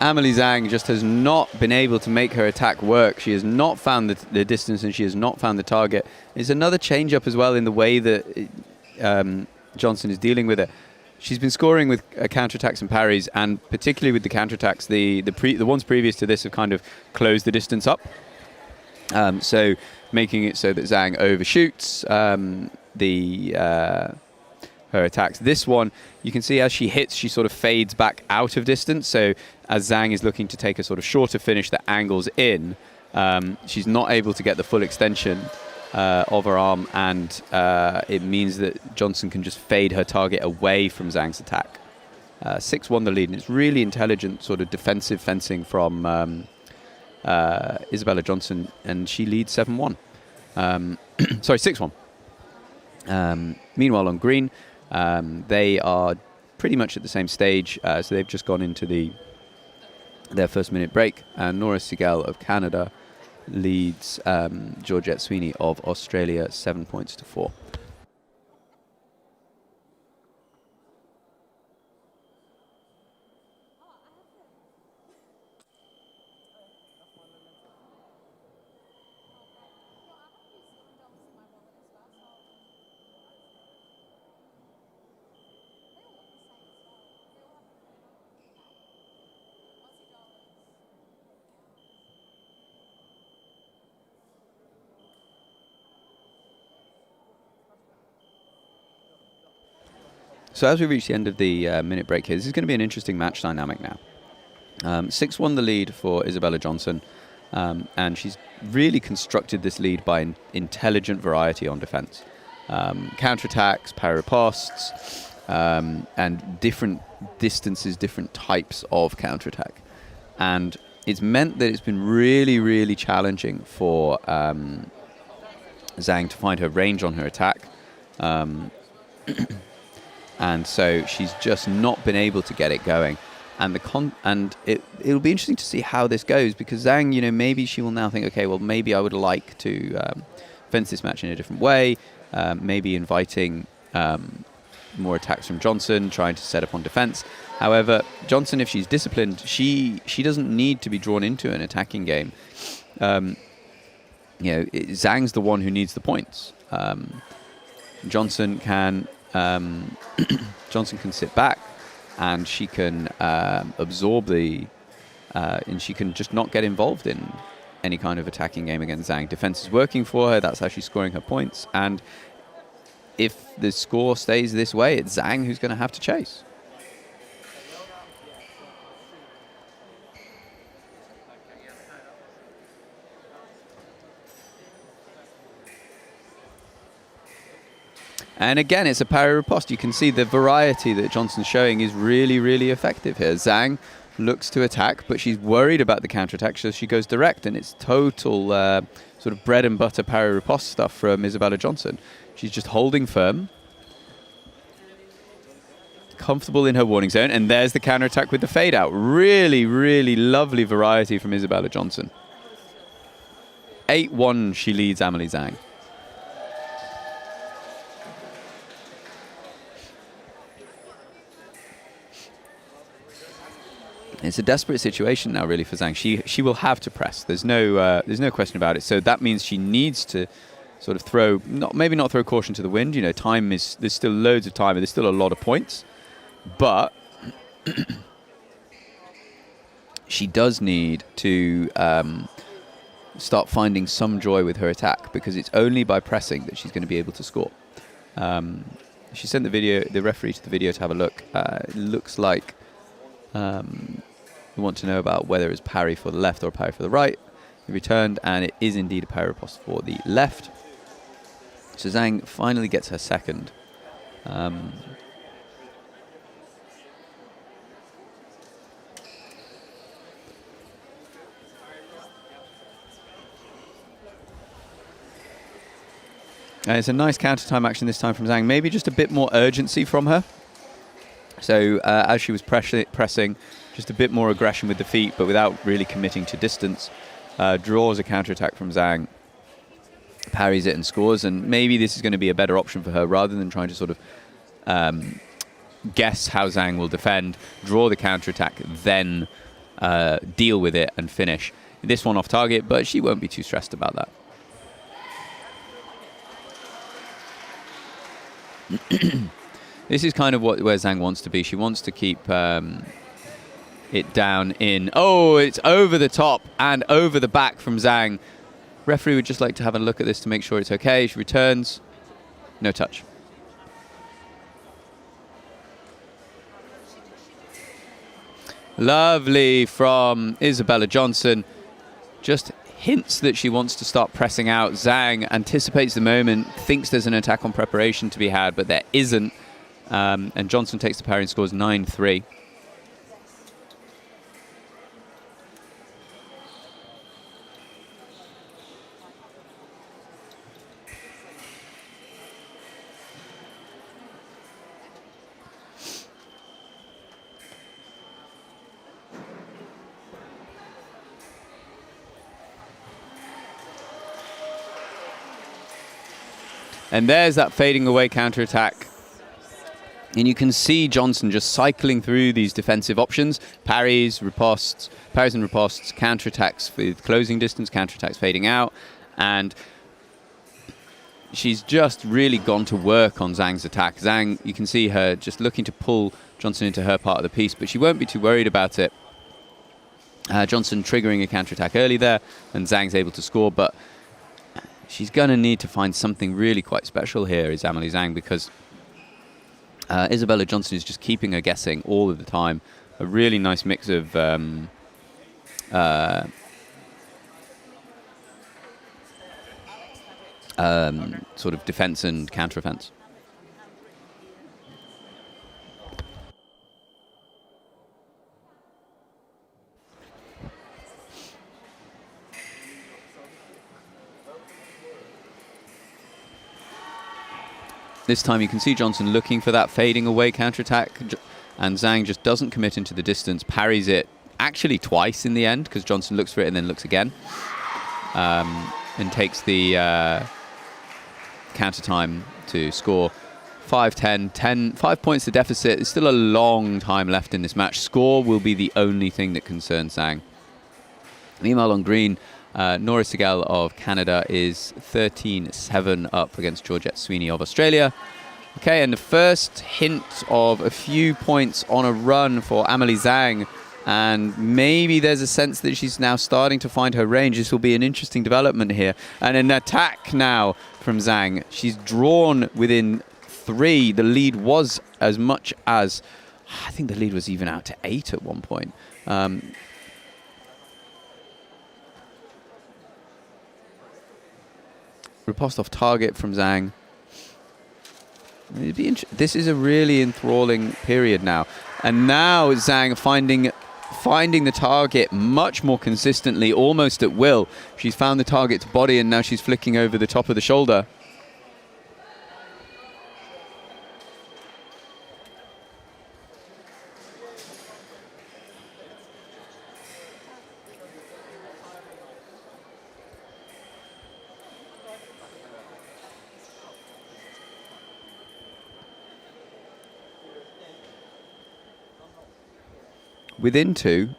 Amelie Zhang just has not been able to make her attack work. She has not found the distance, and she has not found the target. It's another change up as well in the way that Johnson is dealing with it. She's been scoring with counterattacks and parries, and particularly with the counterattacks, the ones previous to this have kind of closed the distance up. So making it so that Zhang overshoots her attacks. This one, you can see as she hits, she sort of fades back out of distance. So as Zhang is looking to take a sort of shorter finish that angles in, she's not able to get the full extension of her arm, and it means that Johnson can just fade her target away from Zhang's attack. 6-1 the lead, and it's really intelligent sort of defensive fencing from Isabella Johnson, and she leads 7-1. Sorry, 6-1. Meanwhile on green, they are pretty much at the same stage, so they've just gone into their first minute break, and Nora Sigel of Canada leads Georgette Sweeney of Australia 7-4. So as we reach the end of the minute break here, this is going to be an interesting match dynamic now. 6-1 the lead for Isabella Johnson, and she's really constructed this lead by intelligent variety on defense. Counterattacks, parry ripostes, and different distances, different types of counterattack. And it's meant that it's been really, really challenging for Zhang to find her range on her attack. And so she's just not been able to get it going. And it'll be interesting to see how this goes, because Zhang, maybe she will now think, okay, well, maybe I would like to fence this match in a different way, maybe inviting more attacks from Johnson, trying to set up on defense. However, Johnson, if she's disciplined, she doesn't need to be drawn into an attacking game. Zhang's the one who needs the points. Johnson can sit back, and she can absorb and she can just not get involved in any kind of attacking game against Zhang. Defense is working for her. That's how she's scoring her points. And if the score stays this way, it's Zhang who's going to have to chase. And again, it's a parry riposte. You can see the variety that Johnson's showing is really, really effective here. Zhang looks to attack, but she's worried about the counterattack, so she goes direct, and it's total sort of bread and butter parry riposte stuff from Isabella Johnson. She's just holding firm, comfortable in her warning zone, and there's the counterattack with the fade out. Really, really lovely variety from Isabella Johnson. 8-1, she leads Amelie Zhang. It's a desperate situation now, really, for Zhang. She will have to press. There's no question about it. So that means she needs to sort of maybe not throw caution to the wind. There's still loads of time, and there's still a lot of points. But she does need to start finding some joy with her attack, because it's only by pressing that she's going to be able to score. She sent the referee to the video to have a look. It looks like we want to know about whether it's parry for the left or parry for the right. He returned, and it is indeed a parry riposte for the left. So Zhang finally gets her second. And it's a nice counter-time action this time from Zhang. Maybe just a bit more urgency from her. So as she was pressing, just a bit more aggression with the feet, but without really committing to distance. Draws a counter-attack from Zhang, parries it and scores. And maybe this is going to be a better option for her, rather than trying to sort of guess how Zhang will defend, draw the counter-attack, then deal with it and finish. This one off target, but she won't be too stressed about that. This is kind of where Zhang wants to be. She wants to keep it down in. Oh, it's over the top and over the back from Zhang. Referee would just like to have a look at this to make sure it's okay. She returns. No touch. Lovely from Isabella Johnson. Just hints that she wants to start pressing out. Zhang anticipates the moment, thinks there's an attack on preparation to be had, but there isn't. And Johnson takes the parry and scores 9-3. And there's that fading away counterattack. And you can see Johnson just cycling through these defensive options. Parries and ripostes, counterattacks with closing distance, counterattacks fading out. And she's just really gone to work on Zhang's attack. Zhang, you can see her just looking to pull Johnson into her part of the piece, but she won't be too worried about it. Johnson triggering a counterattack early there, and Zhang's able to score, but she's going to need to find something really quite special here, is Amelie Zhang, because Isabella Johnson is just keeping her guessing all of the time. A really nice mix of sort of defense and counter-offense. This time you can see Johnson looking for that fading away counterattack, and Zhang just doesn't commit into the distance, parries it actually twice in the end, because Johnson looks for it and then looks again, and takes the counter time to score 5-10, 5 points to deficit. There's still a long time left in this match. Score will be the only thing that concerns Zhang. Meanwhile on green, Nora Segal of Canada is 13-7 up against Georgette Sweeney of Australia. Okay, and the first hint of a few points on a run for Amelie Zhang, and maybe there's a sense that she's now starting to find her range. This will be an interesting development here. And an attack now from Zhang. She's drawn within 3. The lead was as much as, I think the lead was even out to 8 at one point. Riposte off target from Zhang. This is a really enthralling period now. And now Zhang finding the target much more consistently, almost at will. She's found the target's body, and now she's flicking over the top of the shoulder. Within 2,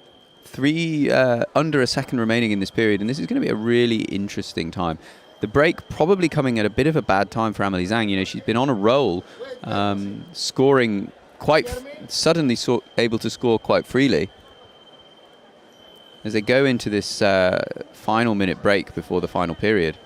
3, under a second remaining in this period, and this is going to be a really interesting time. The break probably coming at a bit of a bad time for Amelie Zhang. You know, she's been on a roll, scoring quite suddenly, able to score quite freely. As they go into this final minute break before the final period.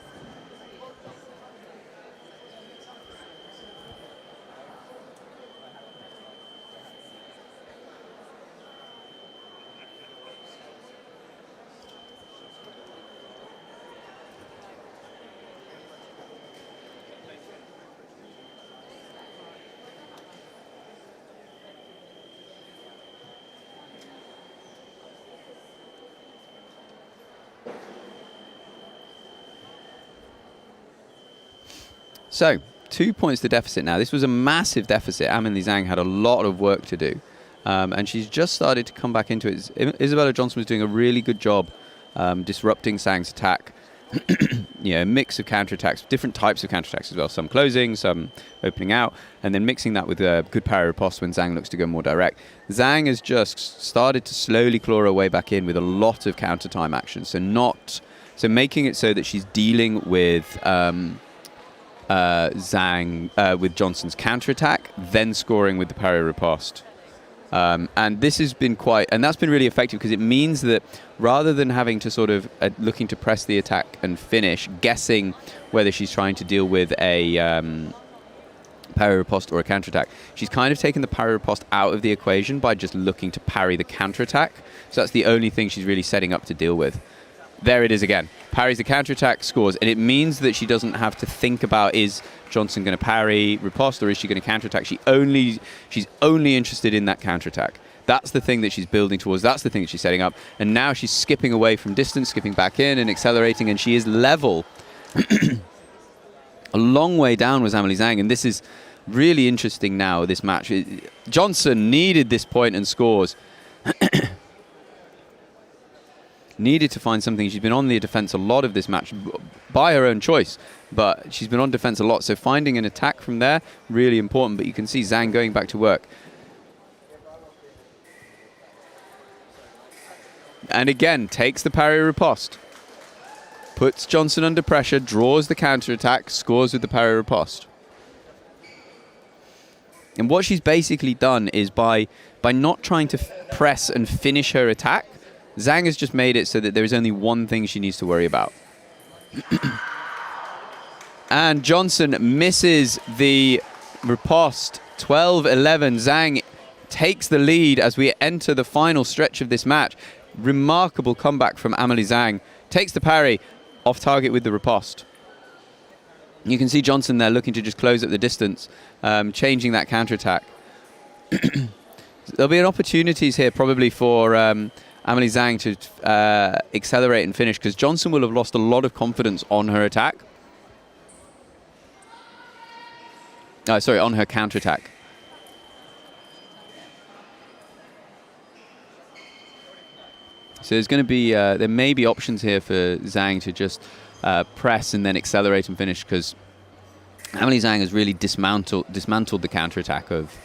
So, 2 points to deficit now. This was a massive deficit. Amelie Zhang had a lot of work to do. And she's just started to come back into it. Isabella Johnson was doing a really good job disrupting Zhang's attack. You know, a mix of counterattacks, different types of counterattacks as well. Some closing, some opening out, and then mixing that with a good parry riposte when Zhang looks to go more direct. Zhang has just started to slowly claw her way back in with a lot of counter time action. So making it so that she's dealing with Zhang with Johnson's counterattack, then scoring with the parry riposte. And this has been that's been really effective, because it means that rather than having to sort of looking to press the attack and finish, guessing whether she's trying to deal with a parry riposte or a counterattack, she's kind of taken the parry riposte out of the equation by just looking to parry the counterattack. So that's the only thing she's really setting up to deal with. There it is again. Parries the counterattack, scores, and it means that she doesn't have to think about, is Johnson going to parry riposte or is she going to counterattack? She's only interested in that counterattack. That's the thing that she's building towards. That's the thing that she's setting up. And now she's skipping away from distance, skipping back in and accelerating, and she is level. A long way down was Amelie Zhang, and this is really interesting now, this match. Johnson needed this point and scores. Needed to find something. She's been on the defense a lot of this match by her own choice, but she's been on defense a lot. So finding an attack from there, really important. But you can see Zhang going back to work. And again, takes the parry riposte. Puts Johnson under pressure, draws the counter-attack, scores with the parry riposte. And what she's basically done is by not trying to press and finish her attack, Zhang has just made it so that there is only one thing she needs to worry about. And Johnson misses the riposte 12-11. Zhang takes the lead as we enter the final stretch of this match. Remarkable comeback from Amelie Zhang. Takes the parry, off target with the riposte. You can see Johnson there looking to just close up the distance, changing that counterattack. There'll be an opportunities here probably for Amelie Zhang to accelerate and finish, because Johnson will have lost a lot of confidence on her attack. Sorry, on her counterattack. So there's going to be, there may be options here for Zhang to just press and then accelerate and finish, because Amelie Zhang has really dismantled the counterattack of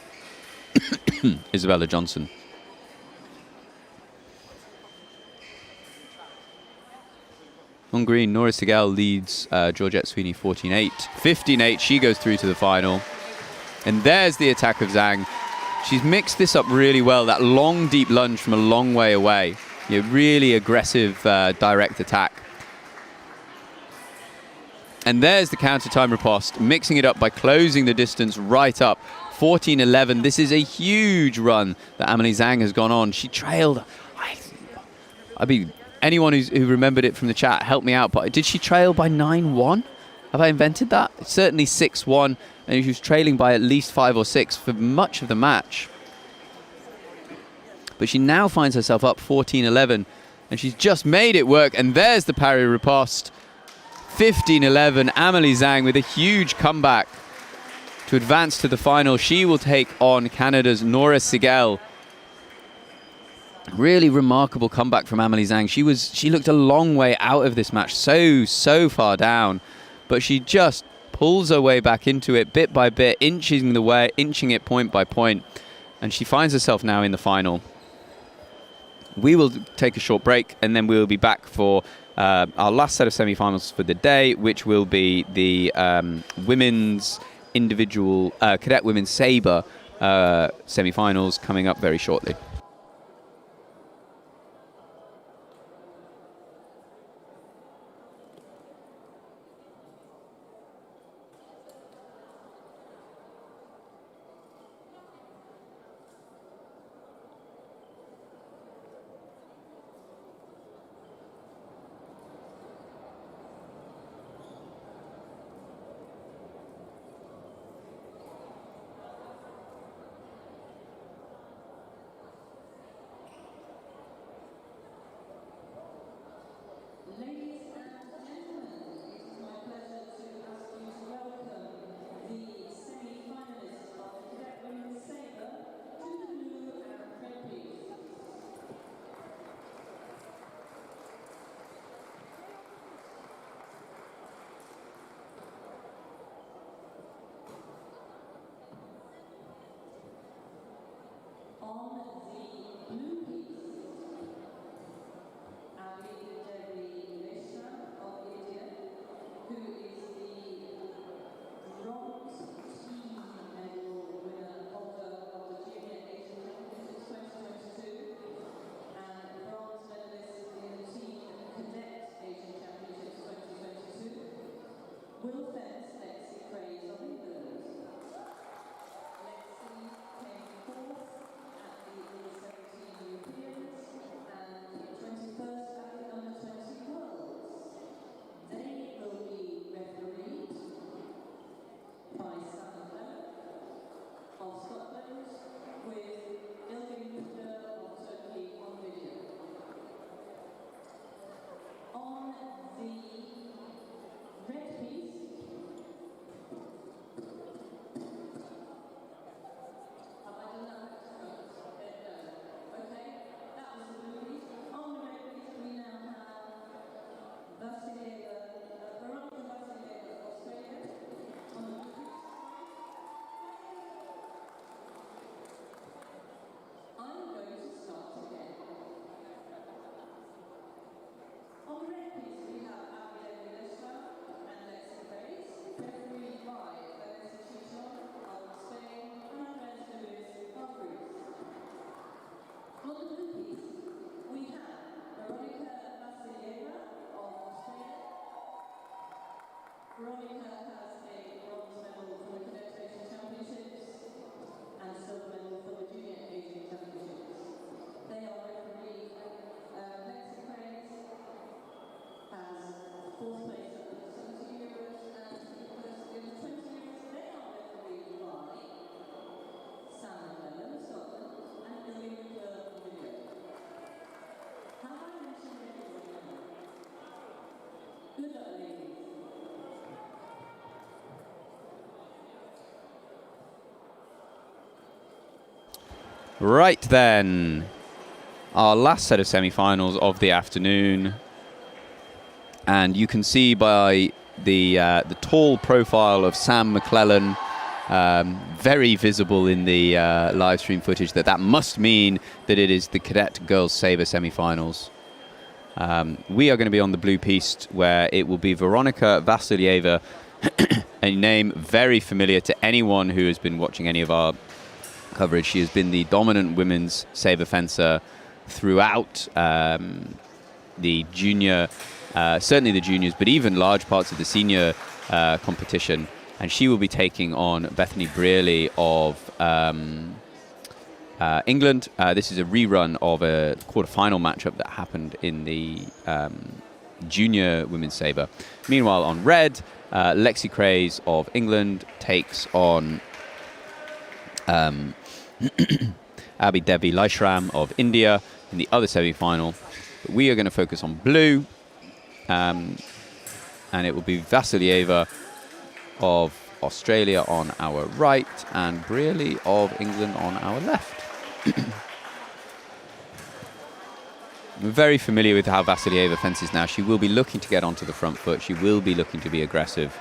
Isabella Johnson. On green, Nora Sigel leads Georgette Sweeney 14-8. 15-8, she goes through to the final. And there's the attack of Zhang. She's mixed this up really well, that long, deep lunge from a long way away. You know, really aggressive, direct attack. And there's the counter-time riposte, mixing it up by closing the distance right up. 14-11. This is a huge run that Amelie Zhang has gone on. She trailed... I mean, anyone who remembered it from the chat, help me out. But did she trail by 9-1? Have I invented that? It's certainly 6-1. And she was trailing by at least 5 or 6 for much of the match. But she now finds herself up 14-11. And she's just made it work. And there's the parry riposte. 15-11. Amelie Zhang with a huge comeback to advance to the final. She will take on Canada's Nora Sigel. Really remarkable comeback from Amelie Zhang. She looked a long way out of this match, so far down, but she just pulls her way back into it bit by bit, inching it point by point, and she finds herself now in the final. We will take a short break, and then we'll be back for our last set of semi-finals for the day, which will be the women's individual cadet women's Sabre semi-finals coming up very shortly. Right then, our last set of semi-finals of the afternoon, and you can see by the tall profile of Sam McClellan, very visible in the live stream footage, that must mean that it is the Cadet Girls Sabre semi-finals. We are going to be on the blue piste, where it will be Veronika Vassilieva, a name very familiar to anyone who has been watching any of our coverage. She has been the dominant women's sabre fencer throughout the junior, certainly the juniors, but even large parts of the senior competition. And she will be taking on Bethany Brearley of England. This is a rerun of a quarterfinal matchup that happened in the junior women's sabre. Meanwhile, on red, Lexi Craze of England takes on Abhi Devi Laishram of India in the other semi-final. But we are going to focus on blue, and it will be Vassilieva of Australia on our right and Brearley of England on our left. We're very familiar with how Vassilieva fences now. She will be looking to get onto the front foot. She will be looking to be aggressive.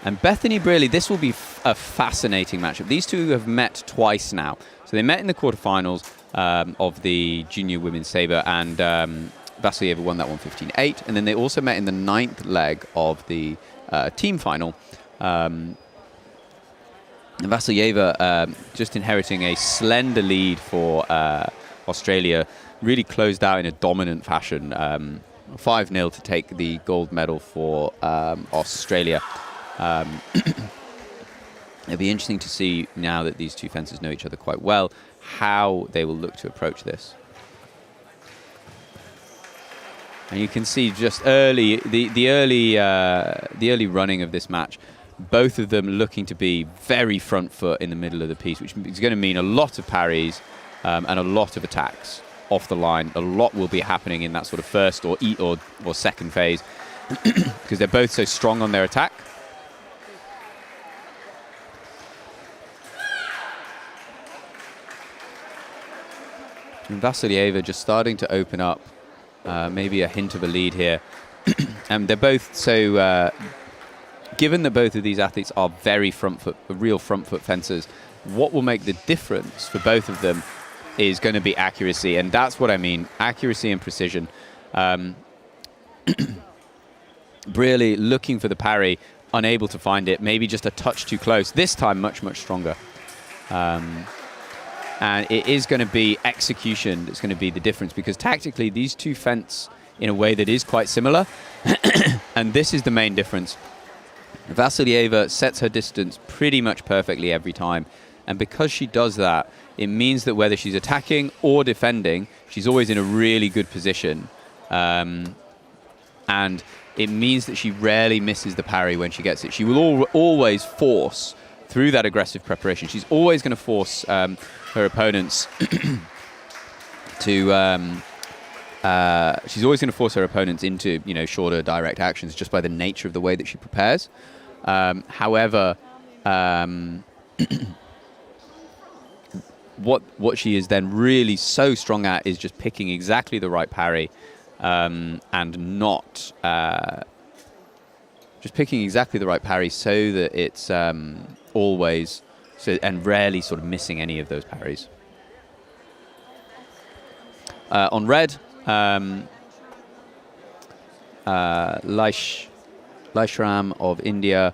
And Bethany Brearley, this will be a fascinating matchup. These two have met twice now. So they met in the quarterfinals of the junior women's sabre, and Vassilieva won that one 15-8. And then they also met in the 9th leg of the team final. Vassilieva, just inheriting a slender lead for Australia, really closed out in a dominant fashion. 5-0 to take the gold medal for Australia. It'll be interesting to see, now that these two fencers know each other quite well, how they will look to approach this. And you can see just early, the early running of this match, both of them looking to be very front foot in the middle of the piece, which is going to mean a lot of parries and a lot of attacks off the line. A lot will be happening in that sort of first or second phase because they're both so strong on their attack. And Vassilieva just starting to open up, maybe a hint of a lead here. And they're both so... given that both of these athletes are very real front foot fencers, what will make the difference for both of them is going to be accuracy. And that's what I mean, accuracy and precision. Brearley looking for the parry, unable to find it, maybe just a touch too close. This time, much, much stronger. And it is going to be execution that's going to be the difference, because tactically these two fence in a way that is quite similar. And this is the main difference. Vassilieva sets her distance pretty much perfectly every time. And because she does that, it means that whether she's attacking or defending, she's always in a really good position. And it means that she rarely misses the parry when she gets it. She will always force, through that aggressive preparation, she's always going to force her opponents to... she's always going to force her opponents into, shorter direct actions just by the nature of the way that she prepares. However, what she is then really so strong at is just picking exactly the right parry, and not just picking exactly the right parry so that it's always and rarely sort of missing any of those parries. On red, Laishram of India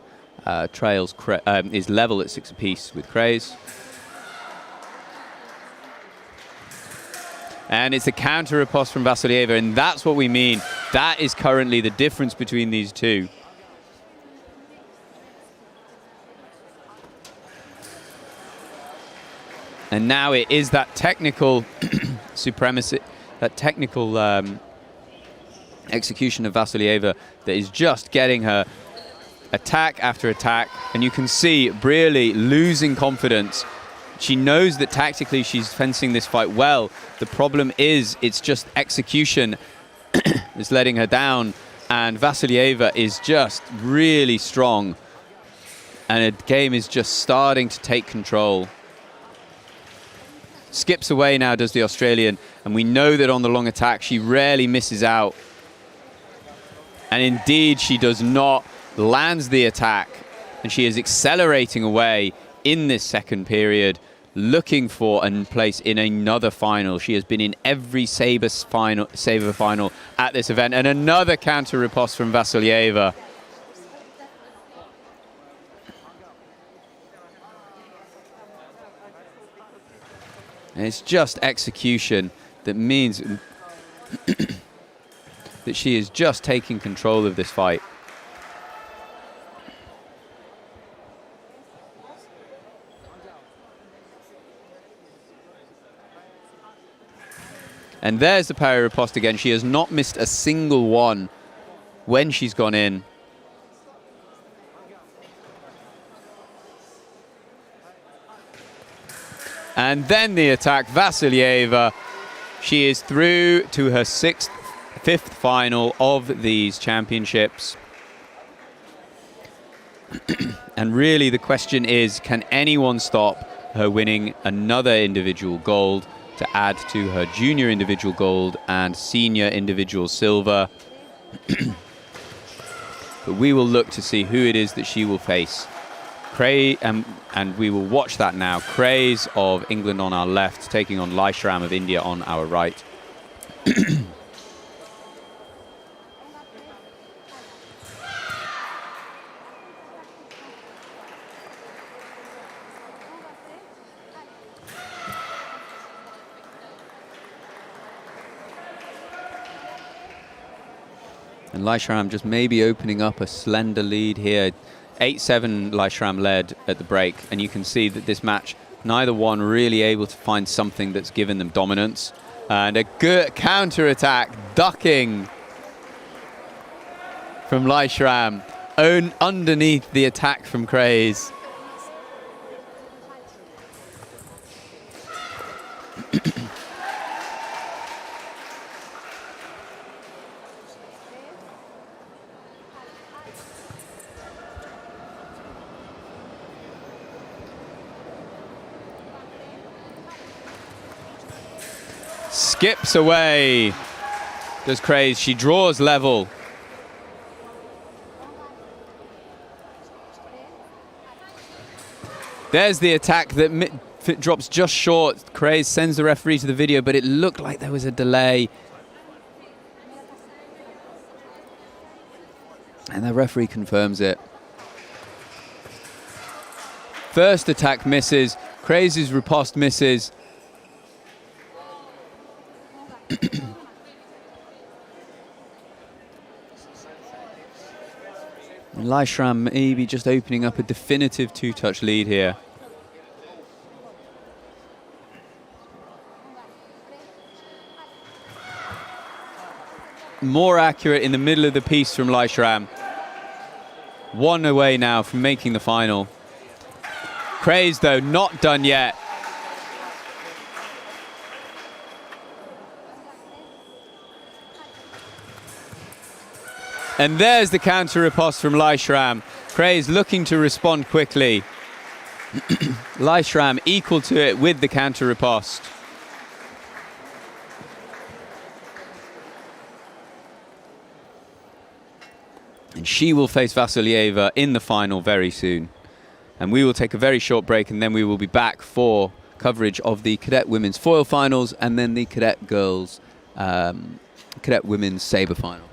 is level at 6 apiece with Craze. And it's a counter riposte from Vassilieva, and that's what we mean. That is currently the difference between these two. And now it is that technical supremacy, that technical execution of Vassilieva that is just getting her attack after attack. And you can see Brearley losing confidence. She knows that tactically she's fencing this fight well. The problem is it's just execution is letting her down. And Vassilieva is just really strong. And the game is just starting to take control. Skips away now, does the Australian. And we know that on the long attack, she rarely misses out. And indeed, she does not. Lands the attack. And she is accelerating away in this second period, looking for a place in another final. She has been in every Sabre final at this event. And another counter riposte from Vasilyeva. And it's just execution that means that she is just taking control of this fight. And there's the parry riposte again. She has not missed a single one when she's gone in. And then the attack, Vasilyeva. She is through to her fifth final of these championships. And really the question is, can anyone stop her winning another individual gold to add to her junior individual gold and senior individual silver? But we will look to see who it is that she will face. And we will watch that now. Craze of England on our left, taking on Laishram of India on our right. And Laishram just maybe opening up a slender lead here. 8-7 Laishram led at the break, and you can see that this match, neither one really able to find something that's given them dominance. And a good counter-attack, ducking from Laishram, underneath the attack from Craze. Skips away, does Craze. She draws level. There's the attack that drops just short. Craze sends the referee to the video, but it looked like there was a delay. And the referee confirms it. First attack misses. Craze's riposte misses. Laishram maybe just opening up a definitive two-touch lead here. More accurate in the middle of the piece from Laishram. One away now from making the final. Craze, though, not done yet. And there's the counter riposte from Laishram. Craze looking to respond quickly. Laishram equal to it with the counter riposte. And she will face Vasilyeva in the final very soon. And we will take a very short break, and then we will be back for coverage of the Cadet Women's Foil Finals and then the Cadet Girls, Cadet Women's Sabre Final.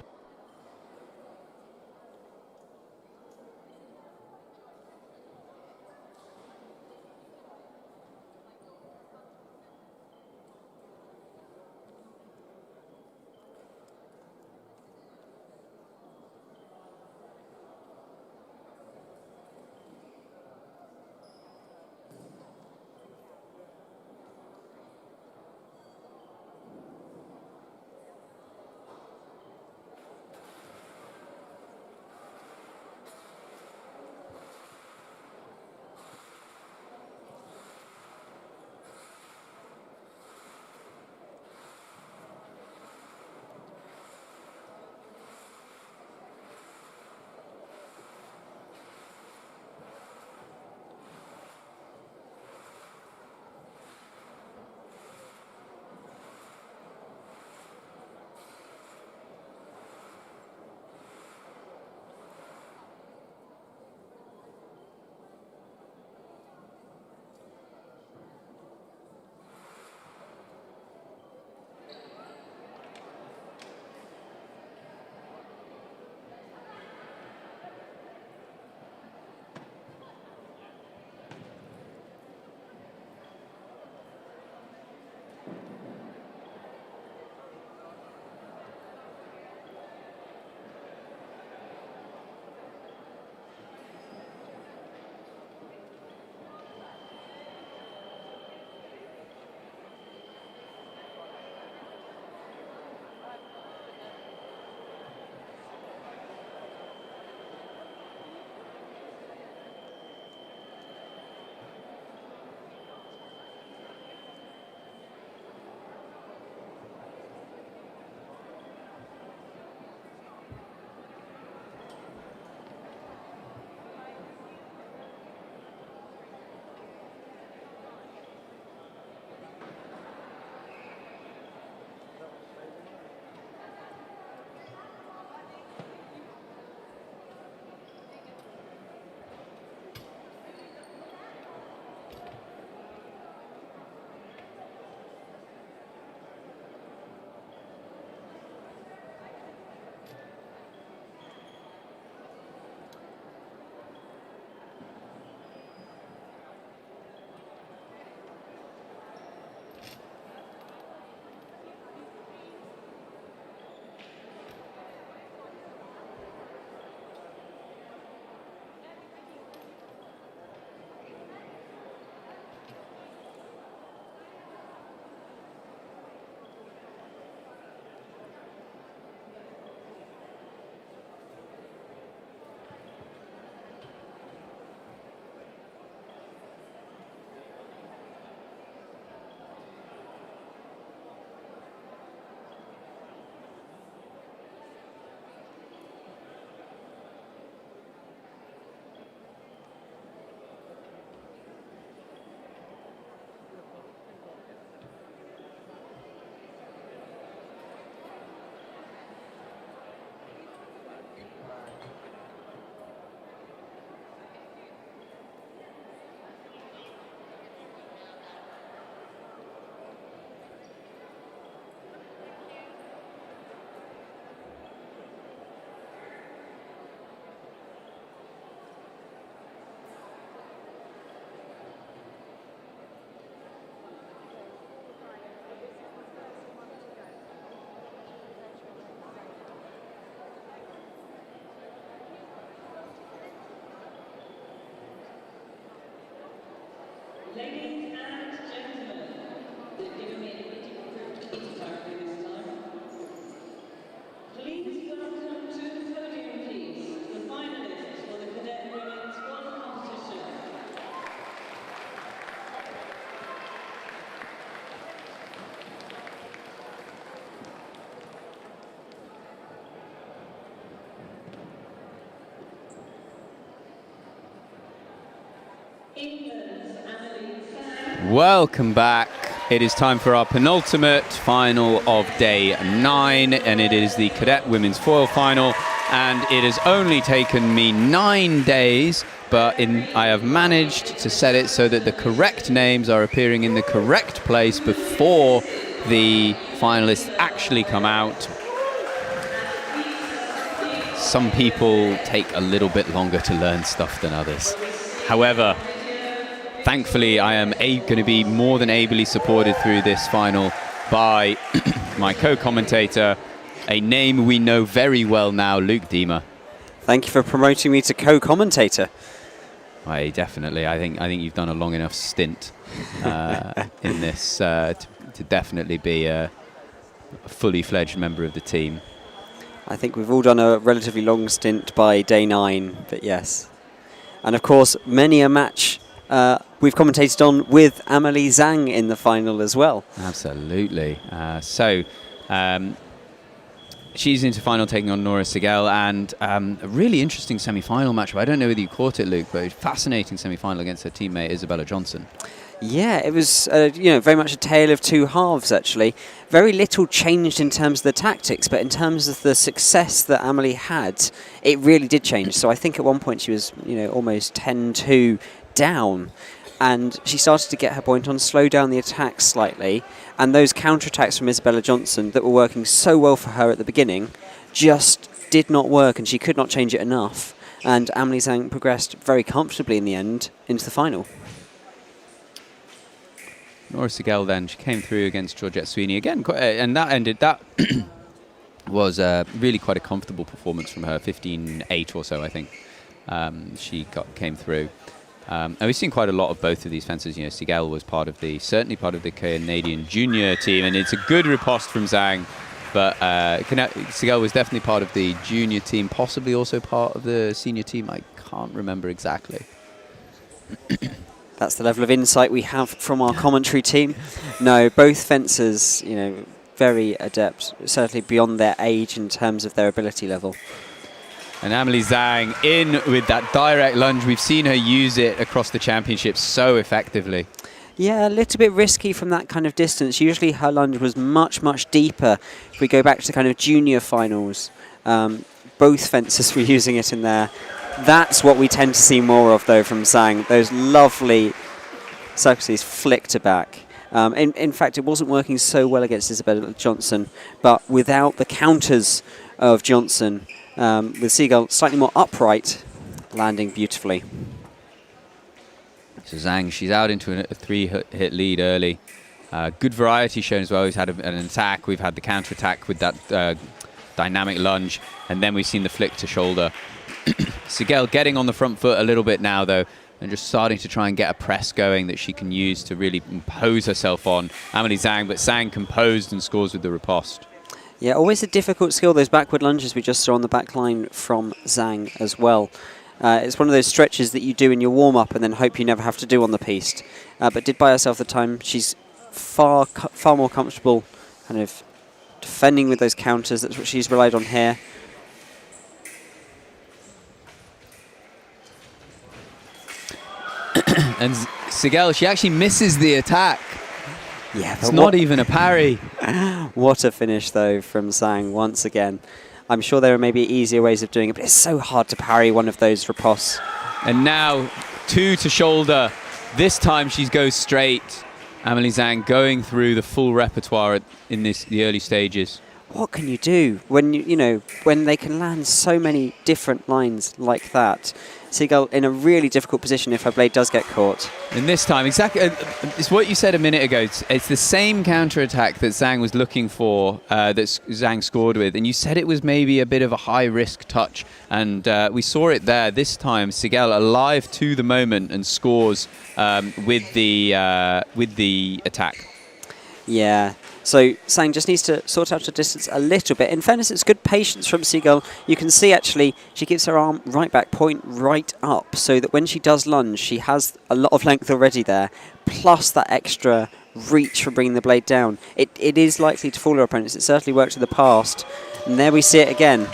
Welcome back. It is time for our penultimate final of day 9, and it is the Cadet Women's Foil Final. And it has only taken me 9 days, but I have managed to set it so that the correct names are appearing in the correct place before the finalists actually come out. Some people take a little bit longer to learn stuff than others. However, thankfully, I am going to be more than ably supported through this final by my co-commentator, a name we know very well now, Luke Diemer. Thank you for promoting me to co-commentator. I think you've done a long enough stint in this to definitely be a fully fledged member of the team. I think we've all done a relatively long stint by day 9, but yes. And of course, many a match we've commentated on with Amelie Zhang in the final as well. Absolutely. She's into final, taking on Nora Sigel, and a really interesting semi-final matchup. I don't know whether you caught it, Luke, but a fascinating semi-final against her teammate Isabella Johnson. Yeah, it was very much a tale of two halves, actually. Very little changed in terms of the tactics, but in terms of the success that Amelie had, it really did change. So I think at one point she was almost 10-2 down, and she started to get her point on, slow down the attacks slightly, and those counterattacks from Isabella Johnson that were working so well for her at the beginning just did not work, and she could not change it enough, and Amelie Zhang progressed very comfortably in the end into the final. Nora Sigel then, she came through against Georgette Sweeney again, and that was really quite a comfortable performance from her, 15-8 or so, I think. She came through. And we've seen quite a lot of both of these fencers. Sigel was certainly part of the Canadian junior team, and it's a good riposte from Zhang. But Sigel was definitely part of the junior team, possibly also part of the senior team. I can't remember exactly. That's the level of insight we have from our commentary team. No, both fencers, very adept, certainly beyond their age in terms of their ability level. And Amelie Zhang in with that direct lunge. We've seen her use it across the championship so effectively. Yeah, a little bit risky from that kind of distance. Usually her lunge was much, much deeper. If we go back to the kind of junior finals, both fencers were using it in there. That's what we tend to see more of, though, from Zhang. Those lovely circuses flicked back. In fact, it wasn't working so well against Isabella Johnson, but without the counters of Johnson, with Sigel slightly more upright, landing beautifully. So Zhang, she's out into a 3-hit lead early. Good variety shown as well. We've had an attack, we've had the counter-attack with that dynamic lunge, and then we've seen the flick to shoulder. Sigel getting on the front foot a little bit now, though, and just starting to try and get a press going that she can use to really impose herself on Amelie Zhang, but Zhang composed and scores with the riposte. Yeah, always a difficult skill, those backward lunges we just saw on the back line from Zhang as well. It's one of those stretches that you do in your warm-up and then hope you never have to do on the piste. But did buy herself the time. She's far more comfortable kind of defending with those counters. That's what she's relied on here. And Sigel, she actually misses the attack. Yeah, it's not even a parry. What a finish, though, from Zhang once again. I'm sure there are maybe easier ways of doing it, but it's so hard to parry one of those ripostes. And now 2 to shoulder. This time she goes straight. Amelie Zhang going through the full repertoire in the early stages. What can you do when when they can land so many different lines like that? Sigel in a really difficult position if her blade does get caught. And this time, exactly, it's what you said a minute ago. It's the same counter-attack that Zhang was looking for, that Zhang scored with. And you said it was maybe a bit of a high-risk touch. And we saw it there this time. Sigel alive to the moment and scores with the attack. Yeah. So Zhang just needs to sort out her distance a little bit. In fairness, it's good patience from Sigel. You can see, actually, she gives her arm right back, point right up, so that when she does lunge, she has a lot of length already there, plus that extra reach for bringing the blade down. It is likely to fool her opponents. It certainly worked in the past. And there we see it again.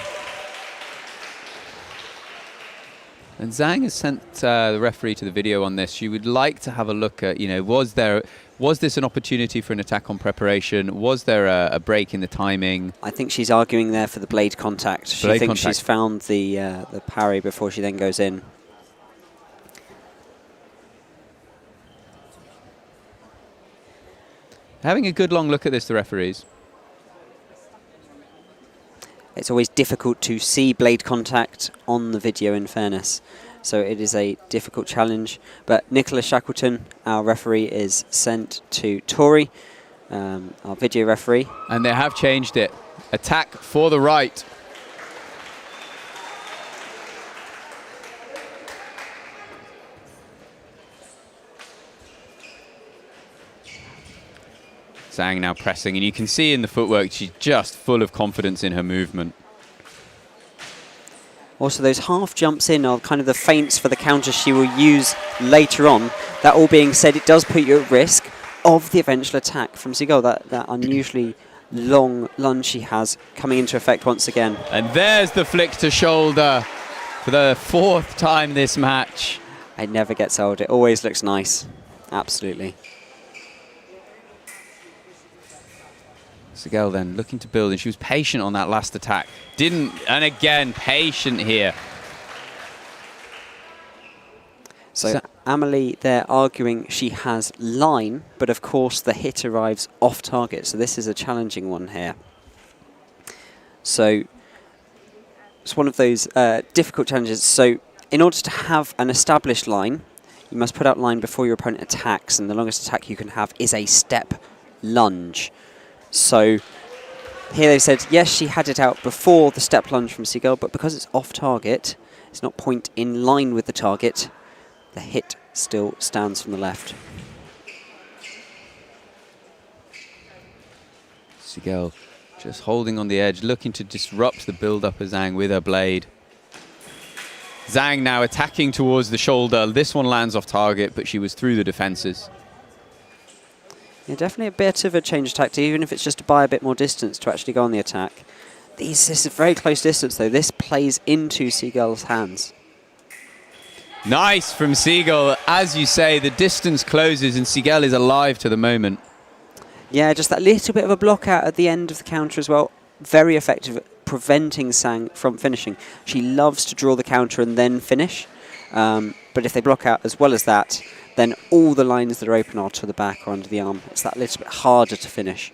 And Zhang has sent the referee to the video on this. She would like to have a look at, was this an opportunity for an attack on preparation? Was there a break in the timing? I think she's arguing there for the blade contact. She thinks she's found the parry before she then goes in. Having a good long look at this, the referees. It's always difficult to see blade contact on the video, in fairness. So it is a difficult challenge. But Nicholas Shackleton, our referee, is sent to Tori, our video referee. And they have changed it. Attack for the right. Zhang now pressing, and you can see in the footwork she's just full of confidence in her movement. Also, those half jumps in are kind of the feints for the counter she will use later on. That all being said, it does put you at risk of the eventual attack from Seagull, that unusually long lunge she has coming into effect once again. And there's the flick to shoulder for the 4th time this match. It never gets old. It always looks nice. Absolutely. Seagull then looking to build, and she was patient on that last attack. And again, patient here. So Amelie, they're arguing she has line, but of course the hit arrives off target. So this is a challenging one here. So it's one of those difficult challenges. So in order to have an established line, you must put out line before your opponent attacks, and the longest attack you can have is a step lunge. So here they said, yes, she had it out before the step lunge from Seagull, but because it's off target, it's not point in line with the target, the hit still stands from the left. Seagull just holding on the edge, looking to disrupt the build-up of Zhang with her blade. Zhang now attacking towards the shoulder. This one lands off target, but she was through the defenses. Yeah, definitely a bit of a change of tactic, even if it's just to buy a bit more distance to actually go on the attack. This is a very close distance, though. This plays into Seagull's hands. Nice from Seagull. As you say, the distance closes and Seagull is alive to the moment. Yeah, just that little bit of a block out at the end of the counter as well. Very effective at preventing Zhang from finishing. She loves to draw the counter and then finish. But if they block out as well as that, then all the lines that are open are to the back or under the arm. It's that little bit harder to finish.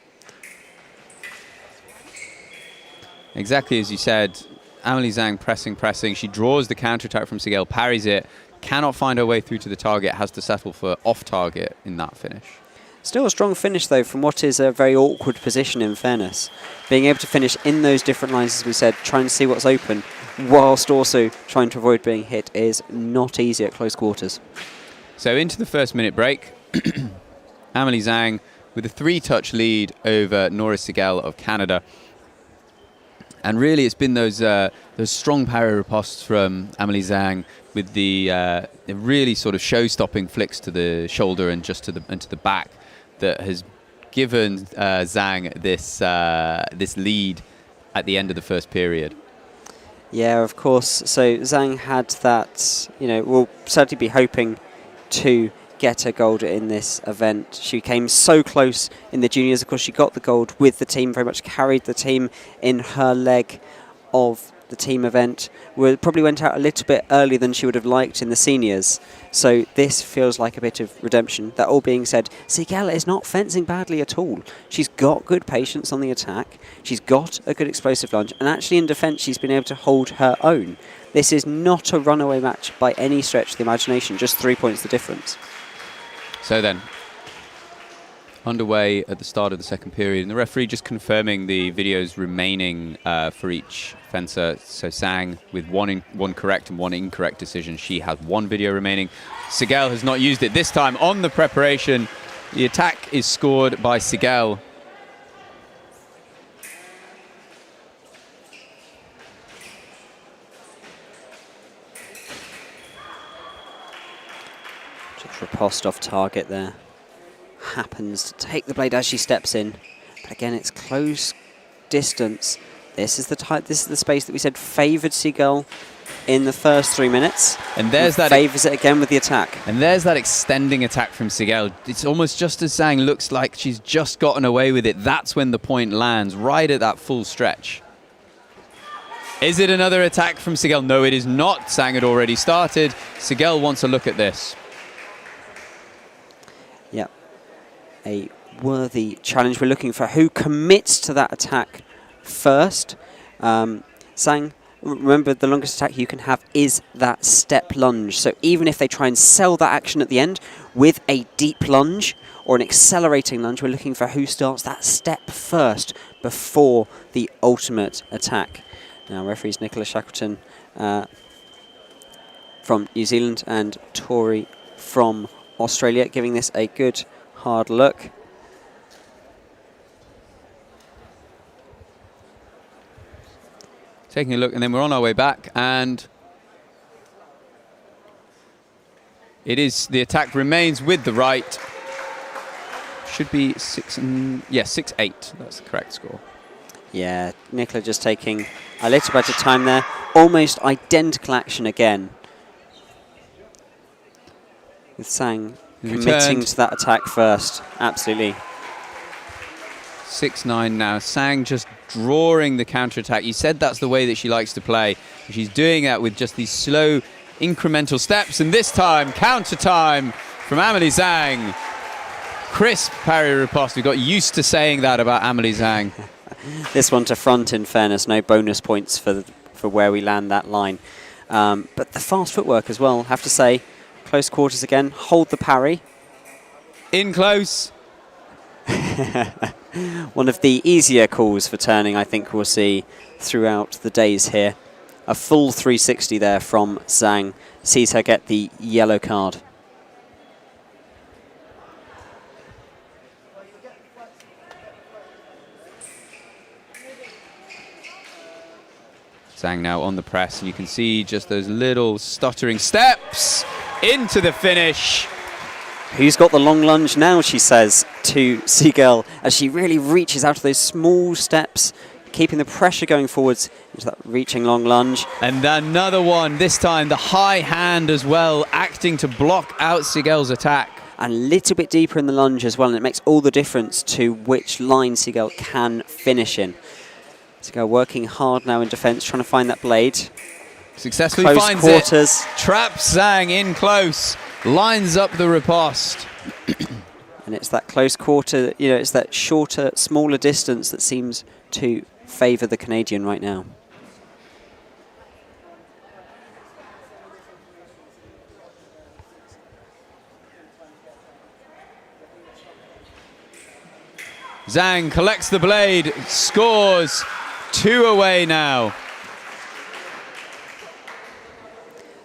Exactly as you said, Amelie Zhang pressing. She draws the counter-attack from Seagull, parries it, cannot find her way through to the target, has to settle for off-target in that finish. Still a strong finish, though, from what is a very awkward position, in fairness. Being able to finish in those different lines, as we said, trying to see what's open, whilst also trying to avoid being hit, is not easy at close quarters. So into the first minute break, Amelie Zhang with a 3-touch lead over Nora Seagull of Canada. And really, it's been those strong parry ripostes from Amelie Zhang with the really sort of show-stopping flicks to the shoulder and just to the back that has given Zhang this lead at the end of the first period. Yeah, of course. So Zhang had that. We'll certainly be hoping to get a gold in this event. She came so close in the juniors. Of course, she got the gold with the team, very much carried the team in her leg of the team event. Probably went out a little bit earlier than she would have liked in the seniors. So this feels like a bit of redemption. That all being said, Seagull is not fencing badly at all. She's got good patience on the attack. She's got a good explosive lunge. And actually in defence, she's been able to hold her own. This is not a runaway match by any stretch of the imagination. Just 3 points the difference. So then, underway at the start of the second period, and the referee just confirming the videos remaining for each fencer. So Zhang with one correct and one incorrect decision. She has one video remaining. Seagull has not used it this time on the preparation. The attack is scored by Seagull. Riposte off target there. Happens to take the blade as she steps in, but again it's close distance. This is the space that we said favoured Seagull in the first 3 minutes. And there's that favours it again with the attack. And there's that extending attack from Sigel. It's almost just as Zhang looks like she's just gotten away with it. That's when the point lands, right at that full stretch. Is it another attack from Sigel? No, it is not. Zhang had already started. Sigel wants a look at this. Yep. A worthy challenge. We're looking for who commits to that attack first. Zhang, remember, the longest attack you can have is that step lunge. So even if they try and sell that action at the end with a deep lunge or an accelerating lunge, we're looking for who starts that step first before the ultimate attack. Now, referees Nicola Shackleton from New Zealand and Tori from Australia, giving this a good hard look. Taking a look, and then we're on our way back, and it is, the attack remains with the right. Should be 6-8. That's the correct score. Yeah, Nicola just taking a little bit of time there. Almost identical action again. With Zhang committing to that attack first. Absolutely. 6-9 now. Zhang just drawing the counter-attack. You said that's the way that she likes to play. She's doing that with just these slow, incremental steps. And this time, counter time from Amelie Zhang. Crisp parry riposte. We got used to saying that about Amelie Zhang. This one to front, in fairness. No bonus points for where we land that line. But the fast footwork as well, have to say. Close quarters again. Hold the parry. In close. One of the easier calls for turning, I think we'll see throughout the days here. A full 360 there from Zhang. Sees her get the yellow card. Zhang now on the press, and you can see just those little stuttering steps into the finish. Who's got the long lunge now, she says to Sigel, as she really reaches out of those small steps, keeping the pressure going forwards into that reaching long lunge. And another one, this time the high hand as well, acting to block out Sigel's attack. And a little bit deeper in the lunge as well, and it makes all the difference to which line Sigel can finish in. Sigel working hard now in defence, trying to find that blade. Successfully close finds quarters. it. Traps Zhang in close. Lines up the riposte. And it's that close quarter, you know, it's that shorter, smaller distance that seems to favour the Canadian right now. Zhang collects the blade, scores. 2 away now.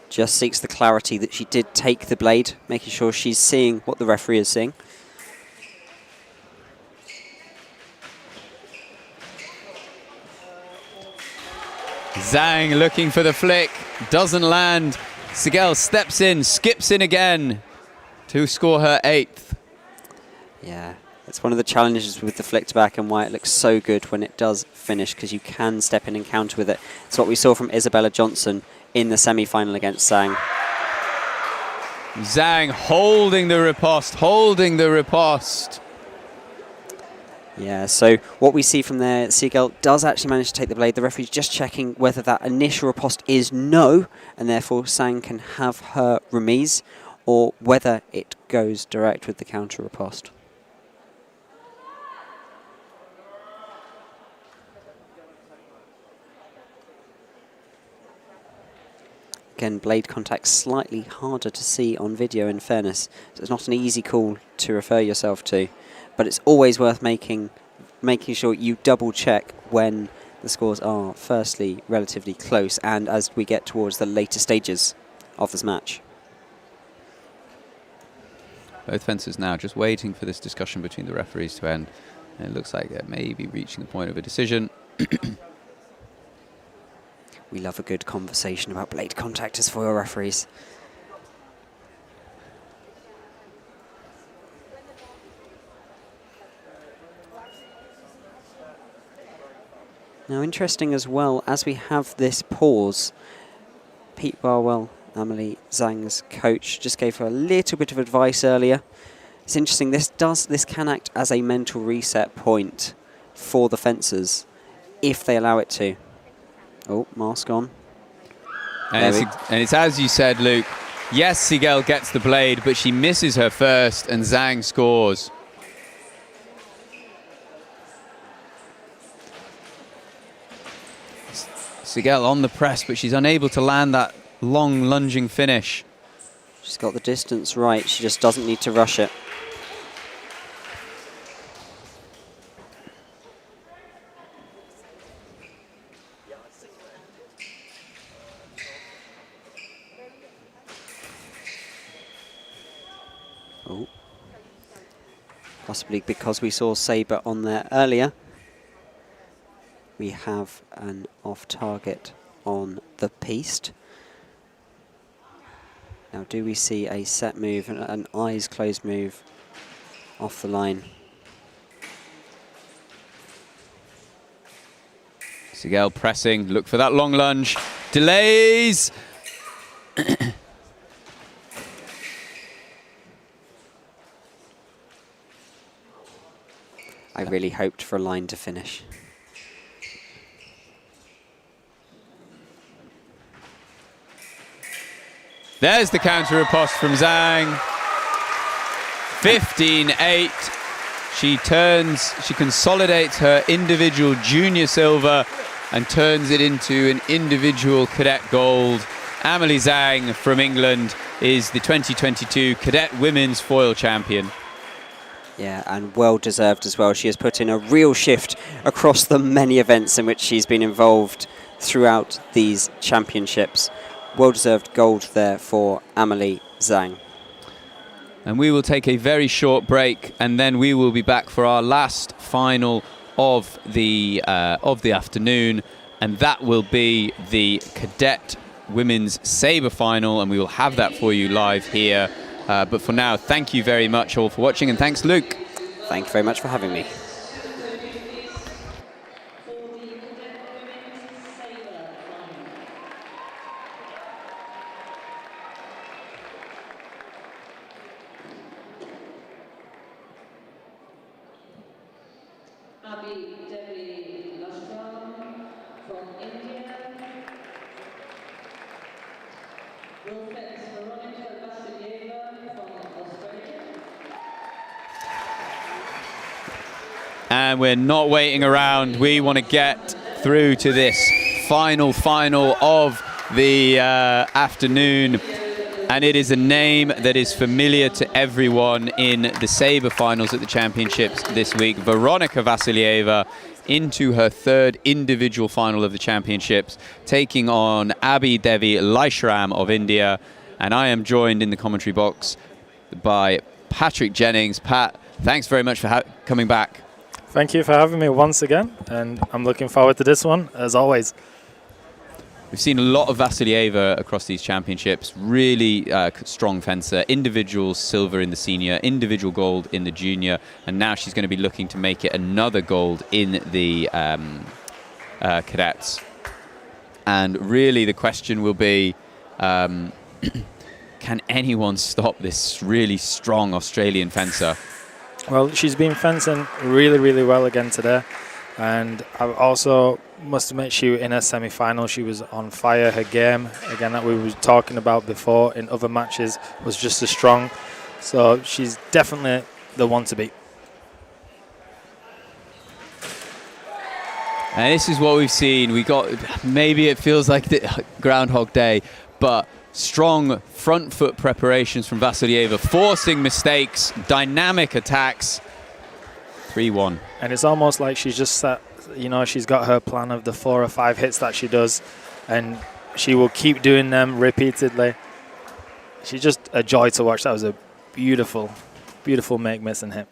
Just seeks the clarity that she did take the blade, making sure she's seeing what the referee is seeing. Zhang looking for the flick, doesn't land. Sigel steps in, skips in again to score her 8th. Yeah, it's one of the challenges with the flicked back and why it looks so good when it does finish, because you can step in and counter with it. It's what we saw from Isabella Johnson in the semi-final against Zhang. Zhang holding the riposte, holding the riposte. Yeah, so what we see from there, Sigel does actually manage to take the blade. The referee's just checking whether that initial riposte is no, and therefore Zhang can have her remise, or whether it goes direct with the counter riposte. Again, blade contact slightly harder to see on video, in fairness. So it's not an easy call to refer yourself to, but it's always worth making sure you double check when the scores are firstly relatively close and as we get towards the later stages of this match. Both fencers now just waiting for this discussion between the referees to end. And it looks like they're maybe reaching the point of a decision. We love a good conversation about blade contact as foil referees. Now, interesting as well, as we have this pause, Pete Barwell, Amelie Zhang's coach, just gave her a little bit of advice earlier. It's interesting, this can act as a mental reset point for the fencers if they allow it to. Oh, mask on. And it's as you said, Luke. Yes, Sigel gets the blade, but she misses her first, and Zhang scores. Sigel on the press, but she's unable to land that long lunging finish. She's got the distance right. She just doesn't need to rush it. Oh. Possibly because we saw Sabre on there earlier. We have an off target on the piste. Now, do we see a set move, an eyes closed move off the line? Sigel pressing, look for that long lunge, delays. I really hoped for a line to finish. There's the counter riposte from Zhang. 15-8. She consolidates her individual junior silver and turns it into an individual cadet gold. Amelie Zhang from England is the 2022 Cadet Women's Foil Champion. Yeah, and well deserved as well. She has put in a real shift across the many events in which she's been involved throughout these championships. Well-deserved gold there for Amelie Zhang. And we will take a very short break, and then we will be back for our last final of the afternoon, and that will be the Cadet Women's Sabre Final, and we will have that for you live here. But for now, thank you very much all for watching, and thanks, Luke. Thank you very much for having me. And we're not waiting around. We want to get through to this final of the afternoon. And it is a name that is familiar to everyone in the Sabre finals at the championships this week. Veronika Vassilieva into her third individual final of the championships, taking on Abhi Devi Laishram of India. And I am joined in the commentary box by Patrick Jennings. Pat, thanks very much for coming back. Thank you for having me once again, and I'm looking forward to this one, as always. We've seen a lot of Vassilieva across these championships. Really strong fencer, individual silver in the senior, individual gold in the junior, and now she's going to be looking to make it another gold in the cadets. And really the question will be, can anyone stop this really strong Australian fencer? Well, she's been fencing really, really well again today. And I also must admit, in her semi-final, she was on fire. Her game, again, that we were talking about before in other matches, was just as strong. So she's definitely the one to beat. And this is what we've seen. We got, maybe it feels like the Groundhog Day, but strong front foot preparations from Vassilieva, forcing mistakes, dynamic attacks. 3-1. And it's almost like she's just set, she's got her plan of the 4 or 5 hits that she does, and she will keep doing them repeatedly. She's just a joy to watch. That was a beautiful, beautiful make, miss, and hit.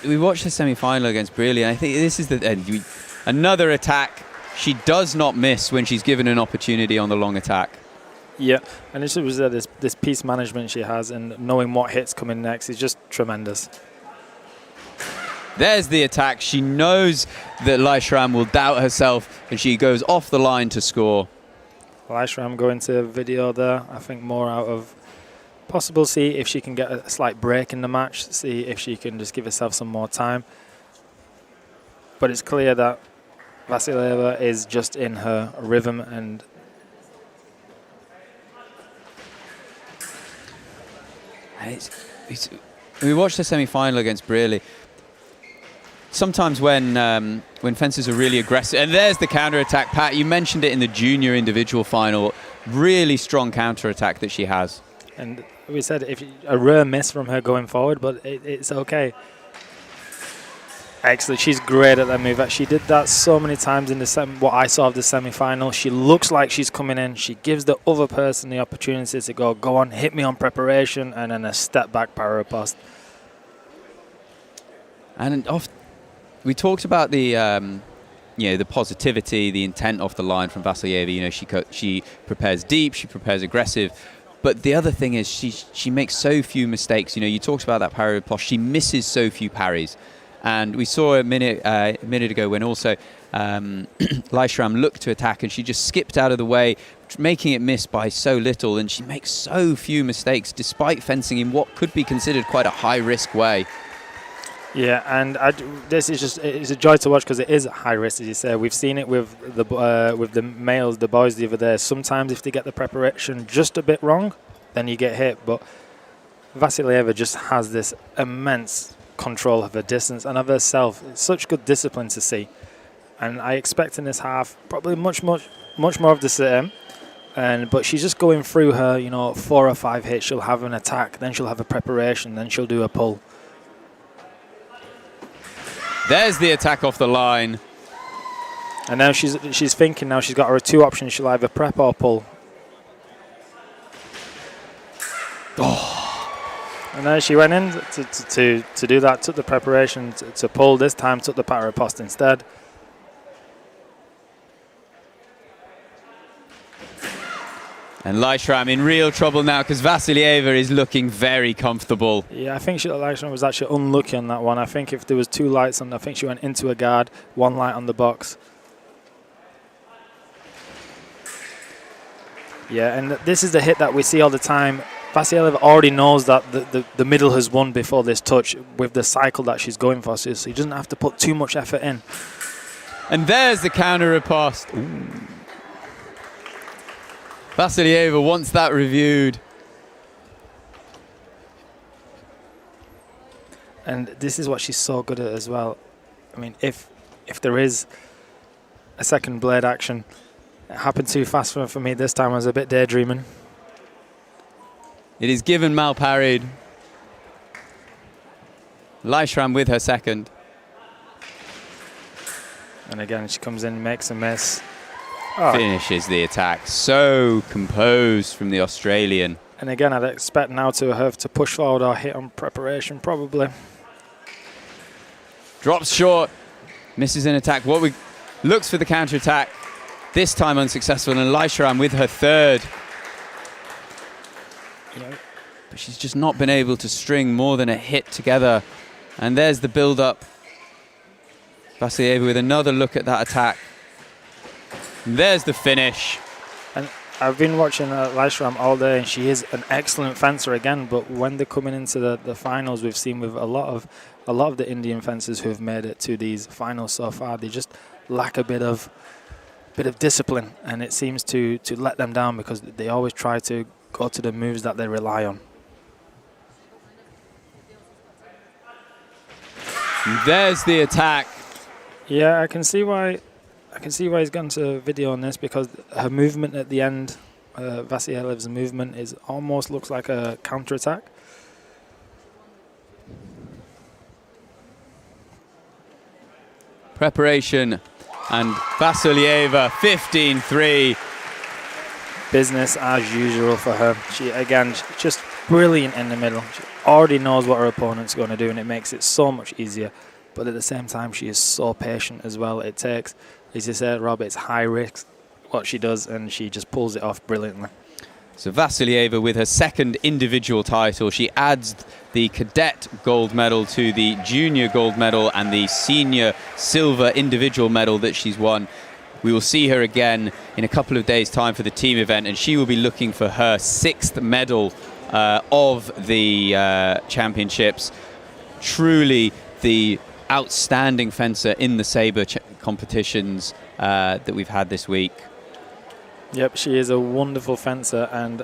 We watched the semi-final against Briley, and I think this is the end. Another attack. She does not miss when she's given an opportunity on the long attack. Yeah, and it was this piece management she has, and knowing what hits coming next is just tremendous. There's the attack. She knows that Laishram will doubt herself, and she goes off the line to score. Laishram going to video there. I think more out of possible, see if she can get a slight break in the match, see if she can just give herself some more time. But it's clear that Vasilyeva is just in her rhythm, and we watched the semi-final against Brearley. Sometimes when fencers are really aggressive, and there's the counter-attack. Pat, you mentioned it in the junior individual final. Really strong counter-attack that she has. And we said if a rare miss from her going forward, but it's okay. Excellent. She's great at that move. She did that so many times in the what I saw of the semi-final. She looks like she's coming in. She gives the other person the opportunity to go on, hit me on preparation, and then a step back para riposte. And we talked about the the positivity, the intent off the line from Vasilyeva. You know, she prepares deep, she prepares aggressive. But the other thing is she makes so few mistakes. You know, you talked about that parry riposte. She misses so few parries. And we saw a minute ago when also Laishram looked to attack and she just skipped out of the way, making it miss by so little. And she makes so few mistakes despite fencing in what could be considered quite a high-risk way. Yeah, and this is it's a joy to watch because it is high risk, as you say. We've seen it with the males, the boys the other day. Sometimes if they get the preparation just a bit wrong, then you get hit. But Vasilyeva just has this immense control of her distance and of herself. It's such good discipline to see. And I expect in this half probably much more of the same. But she's just going through her, 4 or 5 hits. She'll have an attack, then she'll have a preparation, then she'll do a pull. There's the attack off the line. And now she's thinking now she's got her 2 options. She'll either prep or pull. Oh. And then she went in to do that, took the preparation to pull. This time took the para riposte instead. And Laishram in real trouble now because Vasilyeva is looking very comfortable. Yeah, I think Laishram was actually unlucky on that one. I think if there was 2 lights on, I think she went into a guard, 1 light on the box. Yeah, and this is the hit that we see all the time. Vasilyeva already knows that the middle has won before this touch with the cycle that she's going for, so she doesn't have to put too much effort in. And there's the counter riposte. Vasilyeva wants that reviewed. And this is what she's so good at as well. I mean, if there is a second blade action, it happened too fast for me this time. I was a bit daydreaming. It is given mal-parried. Laishram with her second. And again, she comes in, makes a miss. Finishes the attack. So composed from the Australian. And again, I'd expect now to have to push forward or hit on preparation, probably. Drops short. Misses an attack. Looks for the counter-attack. This time unsuccessful. And Laishram with her third. But she's just not been able to string more than a hit together. And there's the build-up. Vasilyeva with another look at that attack. There's the finish. And I've been watching Laishram all day, and she is an excellent fencer again. But when they're coming into the finals, we've seen with a lot of the Indian fencers who have made it to these finals so far, they just lack a bit of discipline, and it seems to let them down because they always try to go to the moves that they rely on. And there's the attack. Yeah, I can see why he's gone to video on this, because her movement at the end, Vasylyeva's movement almost looks like a counter-attack. Preparation, and Vasilyeva 15-3. Business as usual for her. She, again, just brilliant in the middle. She already knows what her opponent's going to do, and it makes it so much easier. But at the same time, she is so patient as well. It takes, as you said, Rob, it's high risk what she does, and she just pulls it off brilliantly. So Vasilyeva with her second individual title. She adds the cadet gold medal to the junior gold medal and the senior silver individual medal that she's won. We will see her again in a couple of days' time for the team event, and she will be looking for her 6th medal of the championships. Truly the outstanding fencer in the Sabre competitions that we've had this week. Yep, she is a wonderful fencer, and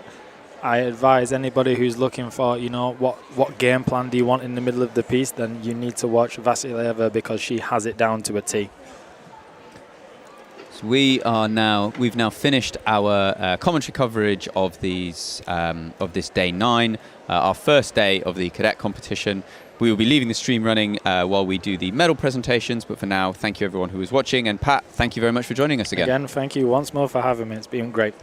I advise anybody who's looking for, you know, what game plan do you want in the middle of the piece, then you need to watch Vasilyeva, because she has it down to a T. So we've now finished our commentary coverage of these of this day 9, our first day of the cadet competition. We will be leaving the stream running while we do the medal presentations, but for now, thank you everyone who was watching, and Pat, thank you very much for joining us again. Again, thank you once more for having me. It's been great.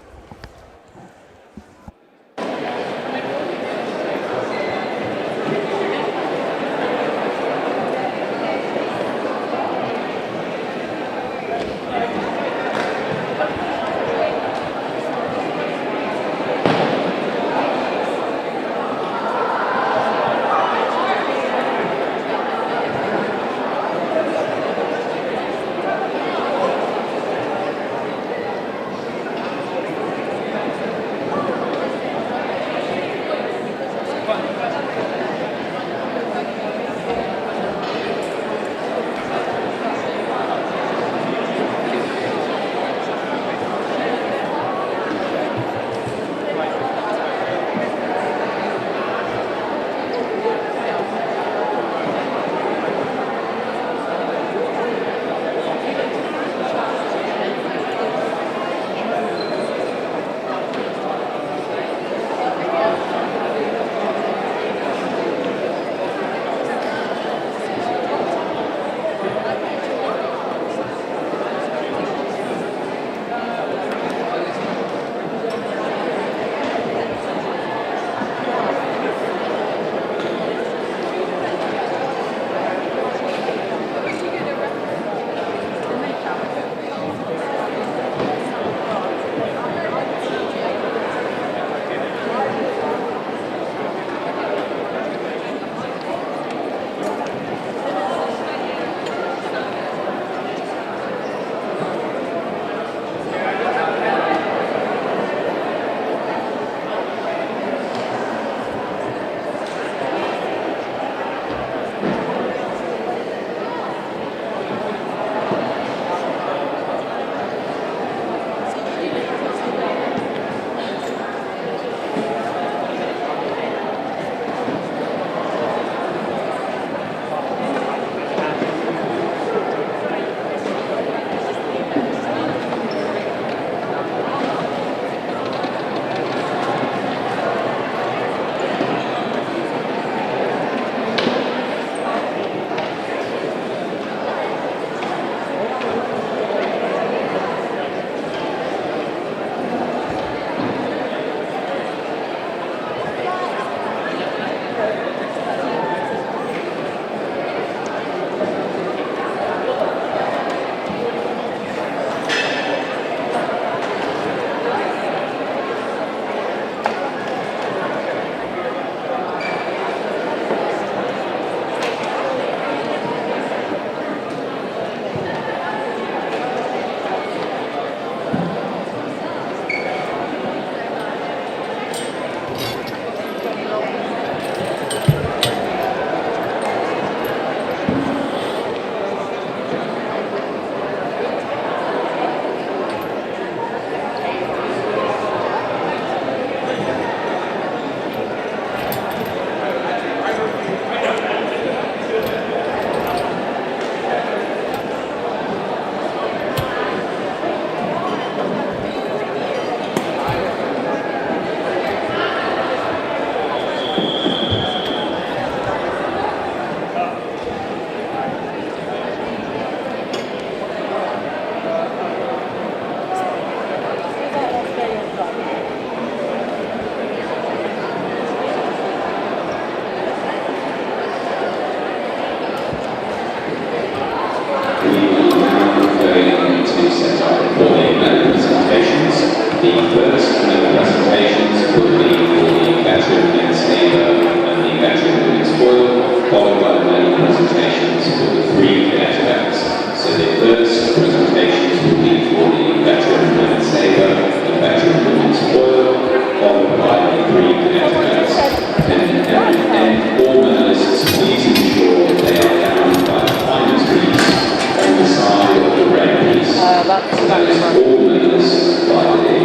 gold medalist by the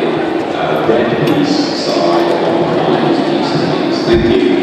red piece side of finals piece. Thank you.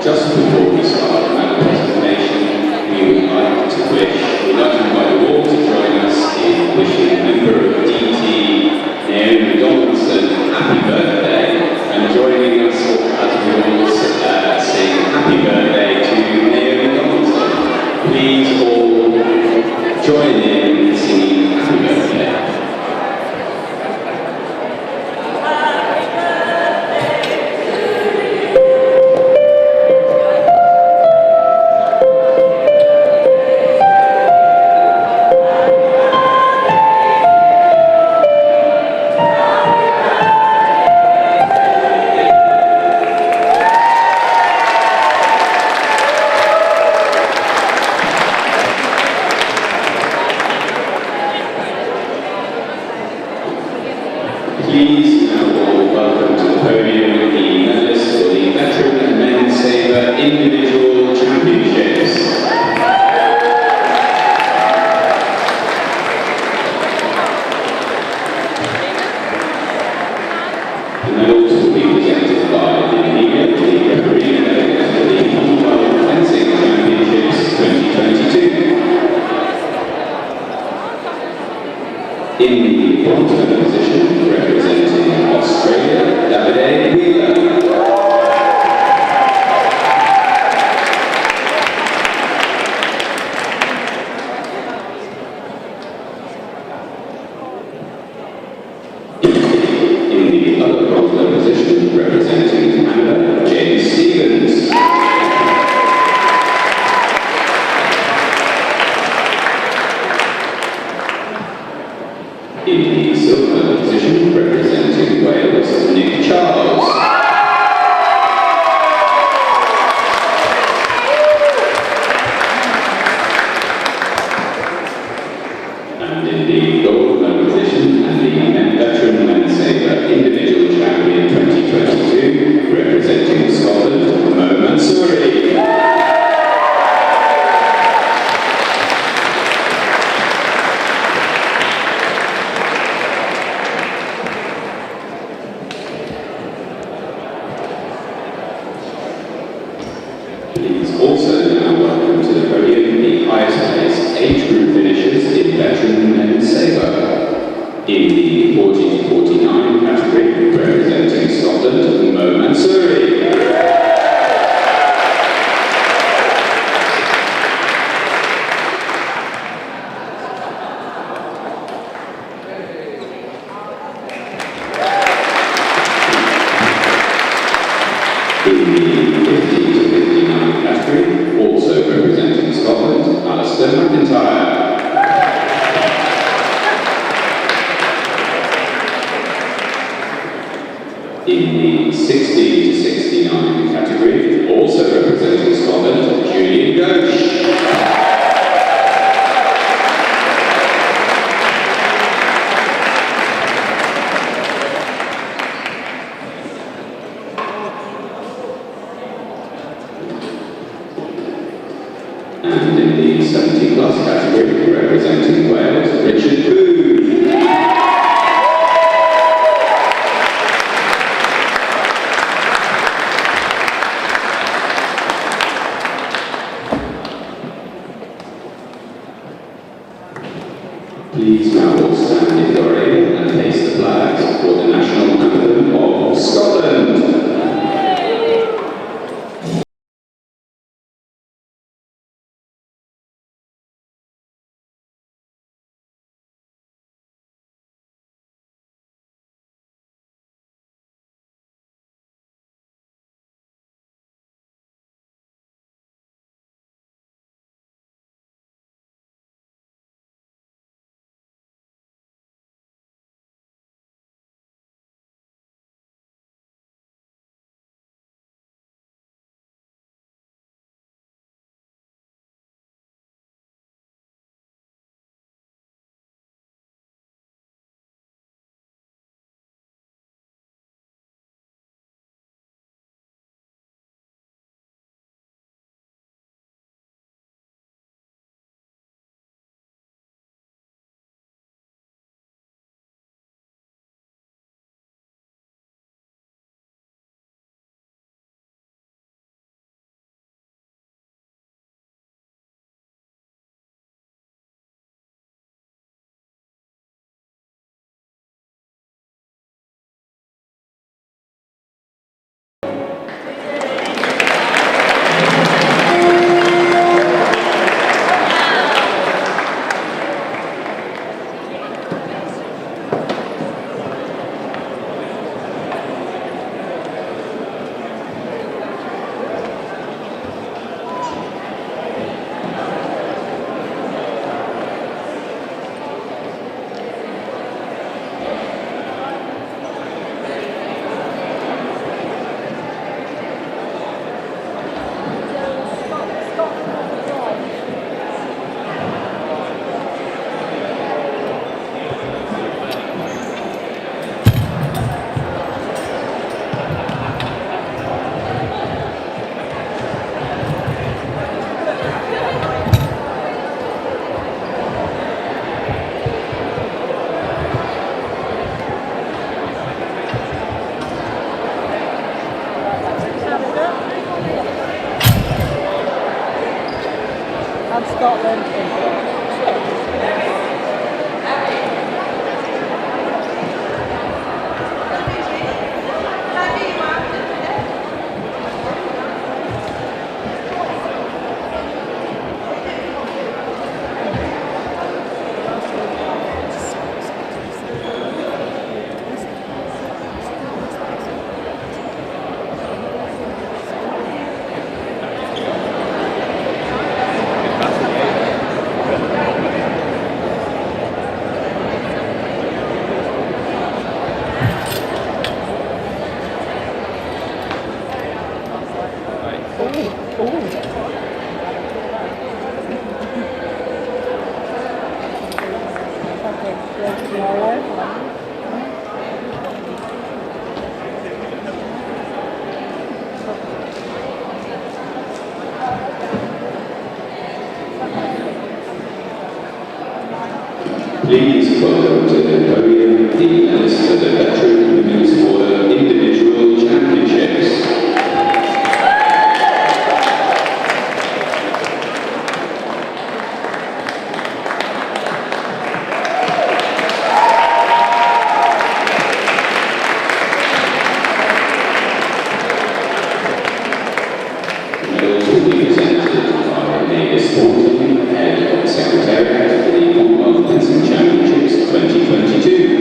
Just before we start our presentation, we would like to invite you all to join us in wishing member of DT Naomi Donaldson happy birthday, and joining us as we all sing happy birthday to Naomi Donaldson. Please all join in singing happy birthday. Please now all welcome to the podium the medalists for the Veteran Men's Sabre Individual Championships. The medals will be presented by the media, the referee for the Commonwealth Fencing Championships 2022. In the bronze position, representing Australia, David. In the other bronze position, representing Canada, James Stevens. In the silver position, representing Wales, Nick Charles. And in the gold medal position, and the Veteran Men's Sabre Individual Champion 2022, representing Scotland, Mo Mansouri. Please also now welcome to the podium the highest placed age group finishers in Veteran Men's Sabre. In the 40 to 49 category, representing Scotland, Mo Mansouri. In the 50 to 59 category, also representing Scotland, Alistair McIntyre. In the 60 to 69 category, also representing Scotland, Julian Ghosh. And in the 70 plus category, representing Wales, Richard Booth. Please now all stand if you're able and face the flags for the national anthem of Scotland. Please welcome to the podium the winners of the Veteran Women's Order Individual Championships. Medals will be presented by Mavis Thornton, Head of Secretariat for the Commonwealth Fencing Championships 2022.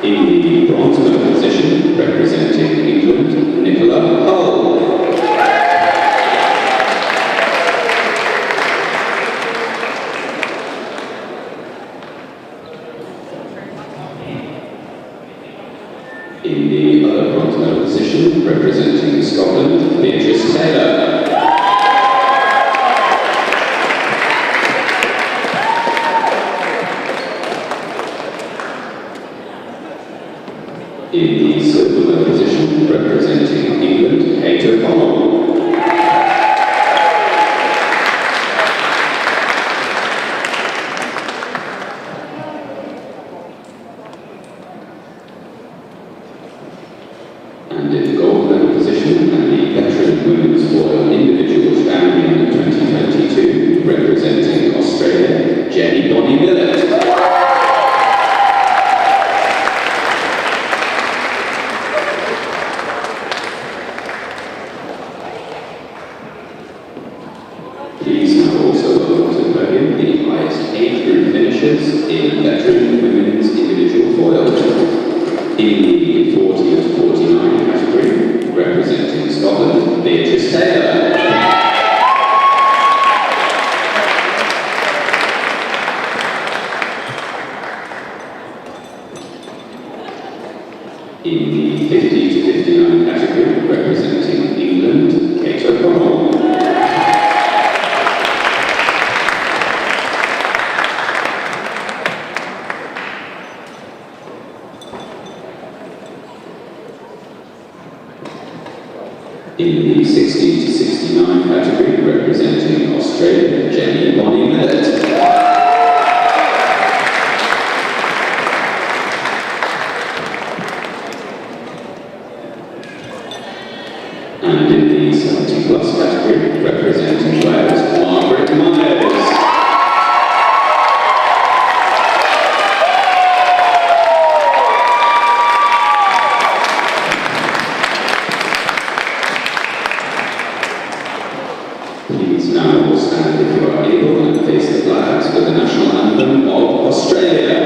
In the bronze medal position, representing England, Nicola Hull. In the other bronze medal position, representing Scotland, Beatrice Taylor. In the silver medal position, representing England, Kate O'Connell. And in the gold medal position, and the Veteran Women's Royal Individual Champion 2022, representing Australia, Jenny Bonnie Millett. Please now also welcome to the podium the highest age group finishers in Veteran Women's Individual Foil. In the 40 to 49 category, representing Scotland, Beatrice Taylor. In the 50 to 59 category, representing England, Kate O'Connell. In the 60 to 69 category, representing Australia, Jenny Bonnie Millett. And in the 70 plus category, representing Wales, Margaret Myers. Please now all stand if you are able and face the flags with the national anthem of Australia.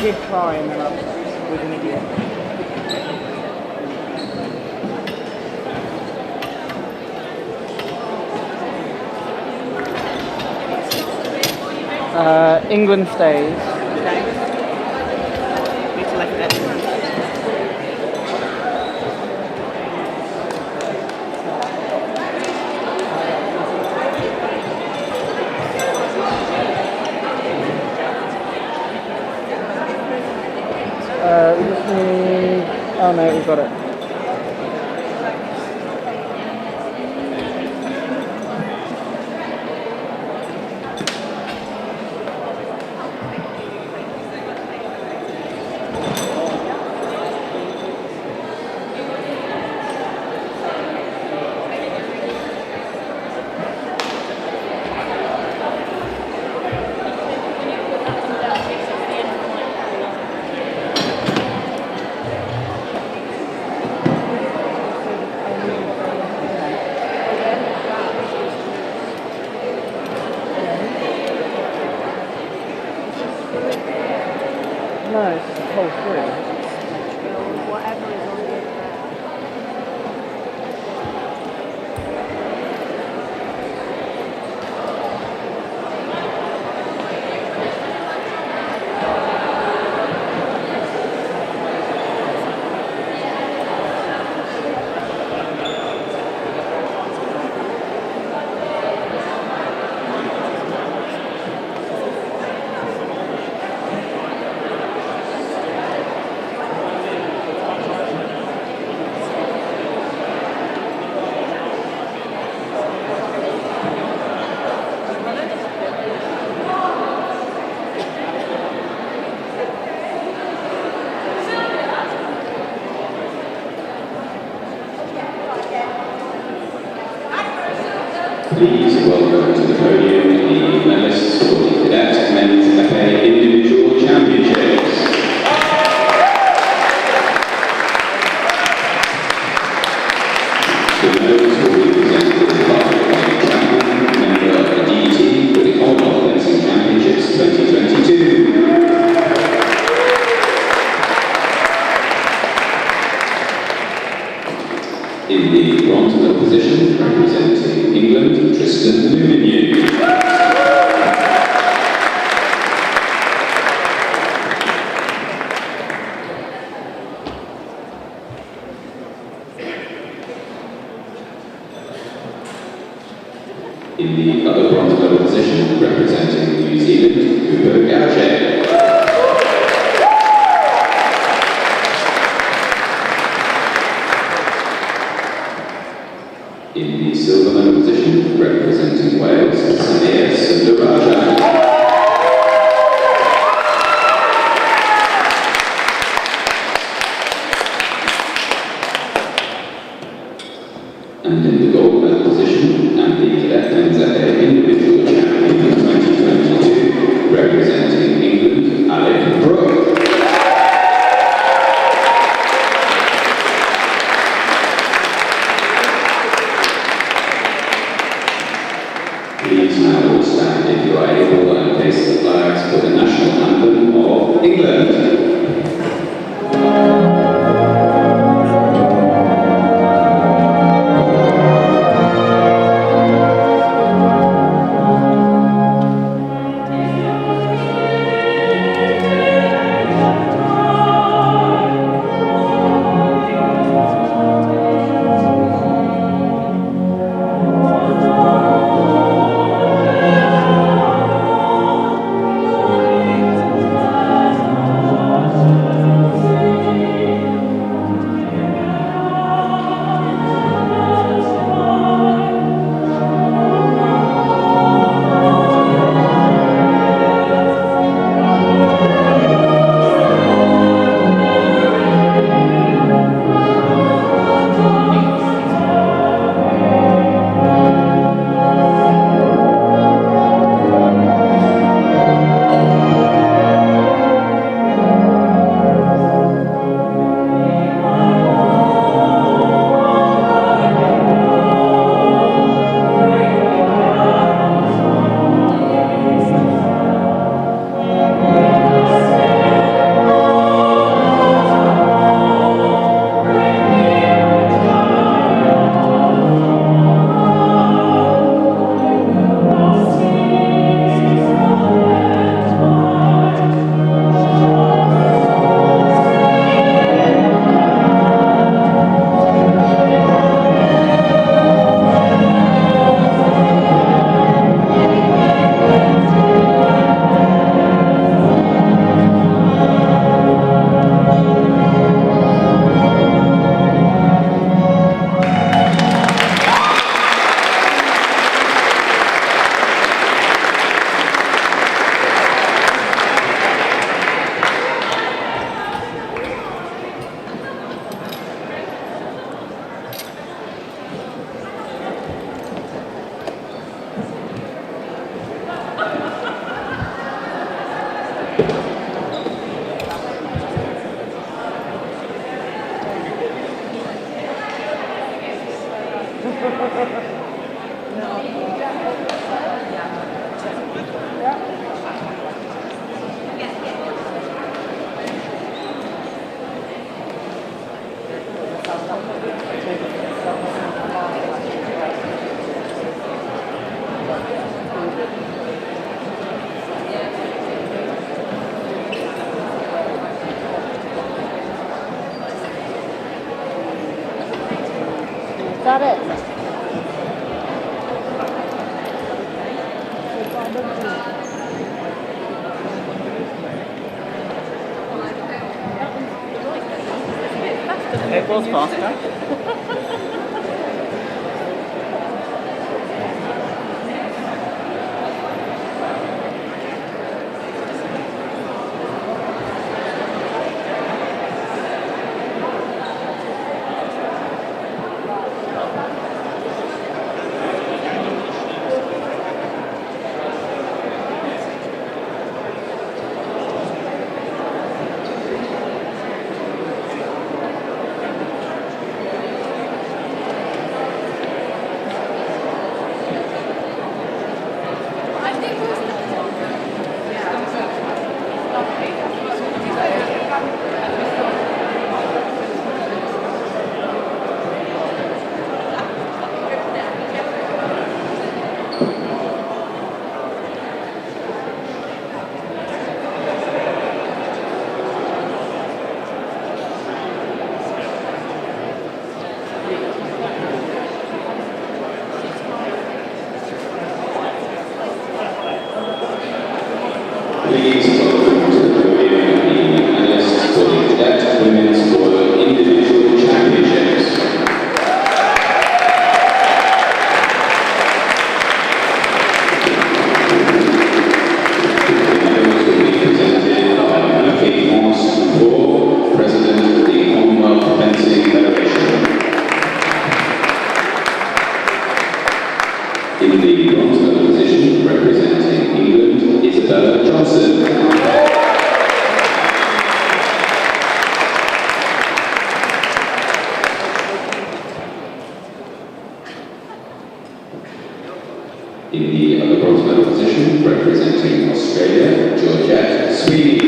did try and then I was an idiot. England stays. Okay. Need to lift it. We just need... Oh no, we've got it. No, it's just a whole through. Whatever is on the Please welcome to the podium the medalists for the Cadet Men's Epee Individual Championships. The medals will be presented by Untitled Chapter, member of the DT for the Commonwealth Fencing Championships 2022. In the bronze medal position, representing England, Tristan Luminier. In the other bronze medal position, representing New Zealand, Cadet. In the silver medal position, representing Wales, Sabre. And in the gold medal position, and the Cadet Men's Epee Individual Champion 2022, representing England, Alex Brooke. Please now all stand if you are that it? It was faster. Please welcome to the podium the medalists for the Cadet Women's World Individual Championships. The medals will be presented by Epee, President of the Commonwealth Fencing Federation. In the bronze medal position, representing England, Johnson. In the other bronze medal position, representing Australia, Georgette Sweeney.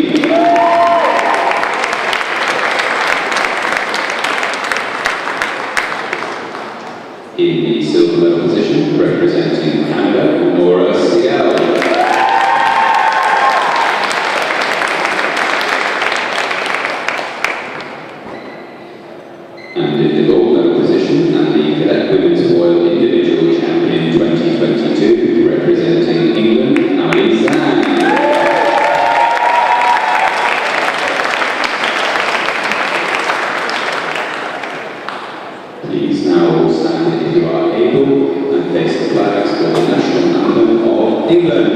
In the silver medal position, representing Canada, Nora Segal. And in the gold medal position, and the Cadet Women's World Individual Champion 2022, representing England, Ali Zhang. Please now stand if you are able and face the flags for the national anthem of England.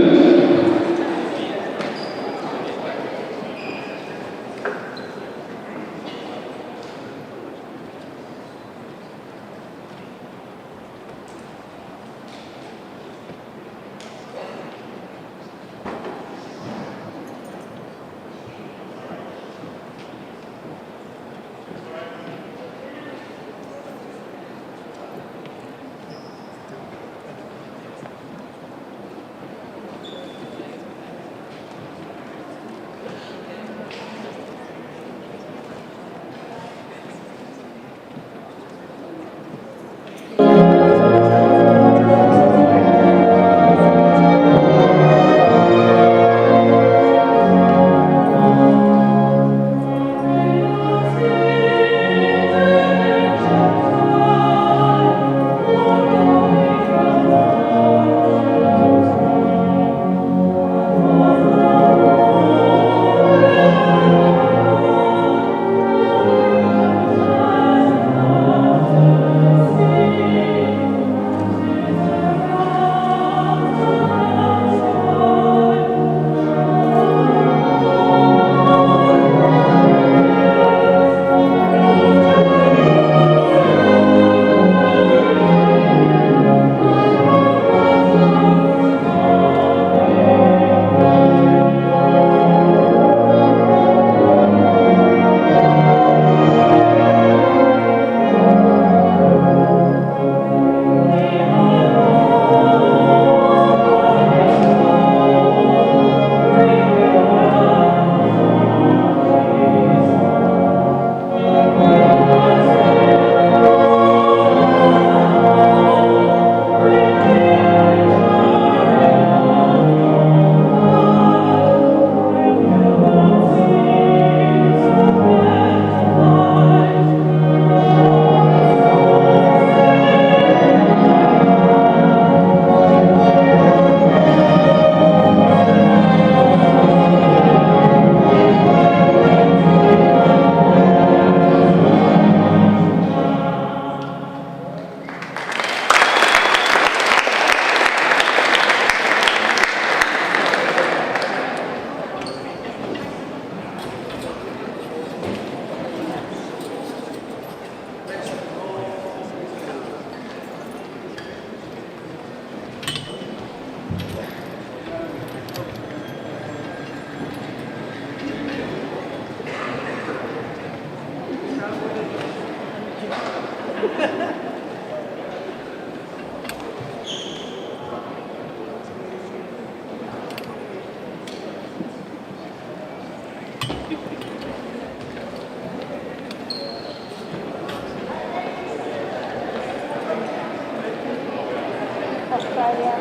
Australia,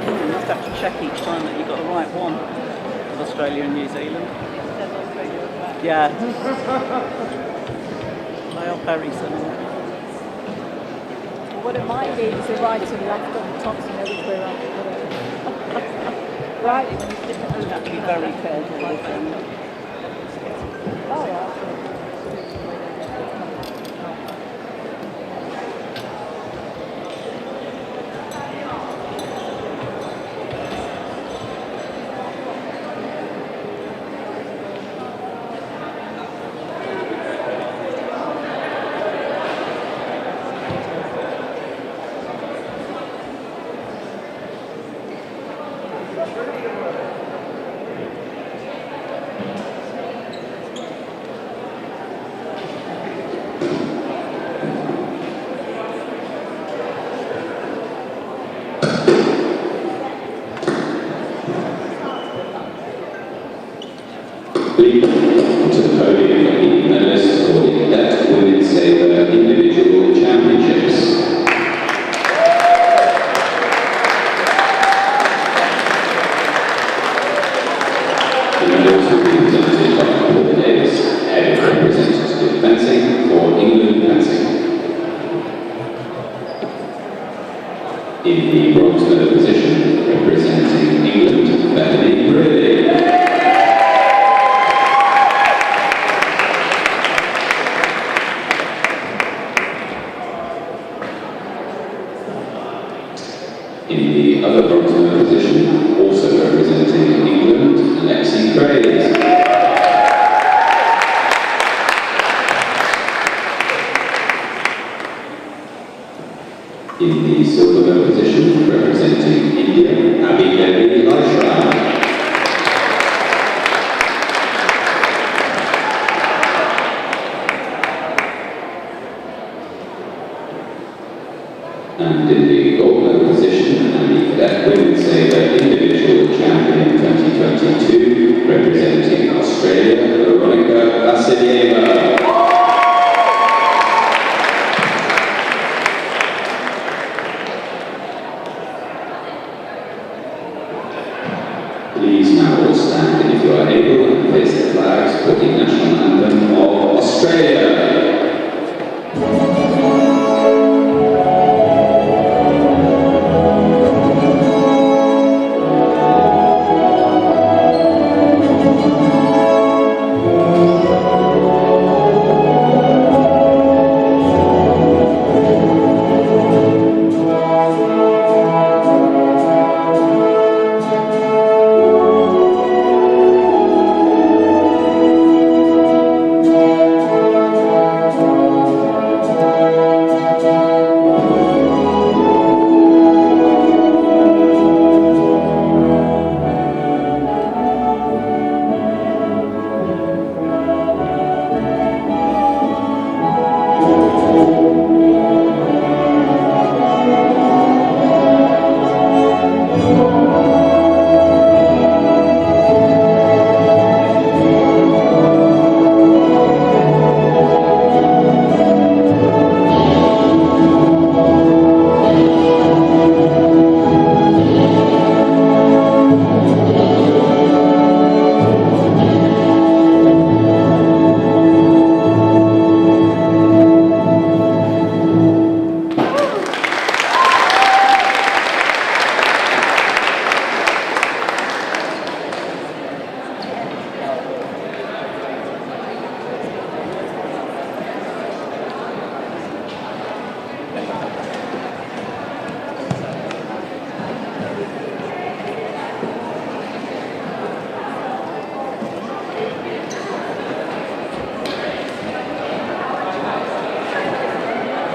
You must have to check each time that you got the right one. With Australia and New Zealand. Yeah. They are very similar. What it might be is the right and left on the top, so you know which way around. Right. You have to be very careful with them. Oh, yeah. Please, to the podium for the medalists for the Cadet Women's Sabre Individual Championships. The medals will be presented by Paul Davis, Head of Representative Fencing for England Fencing. In the bronze medal position, representing England, Bethany Bradley. In the other bronze medal position, also representing England, Lexi Craze. In the silver medal position, representing India, Epee. And in the gold medal position, and the Cadet Women's Sabre Individual Champion 2022, representing Australia, Veronica Vassilieva.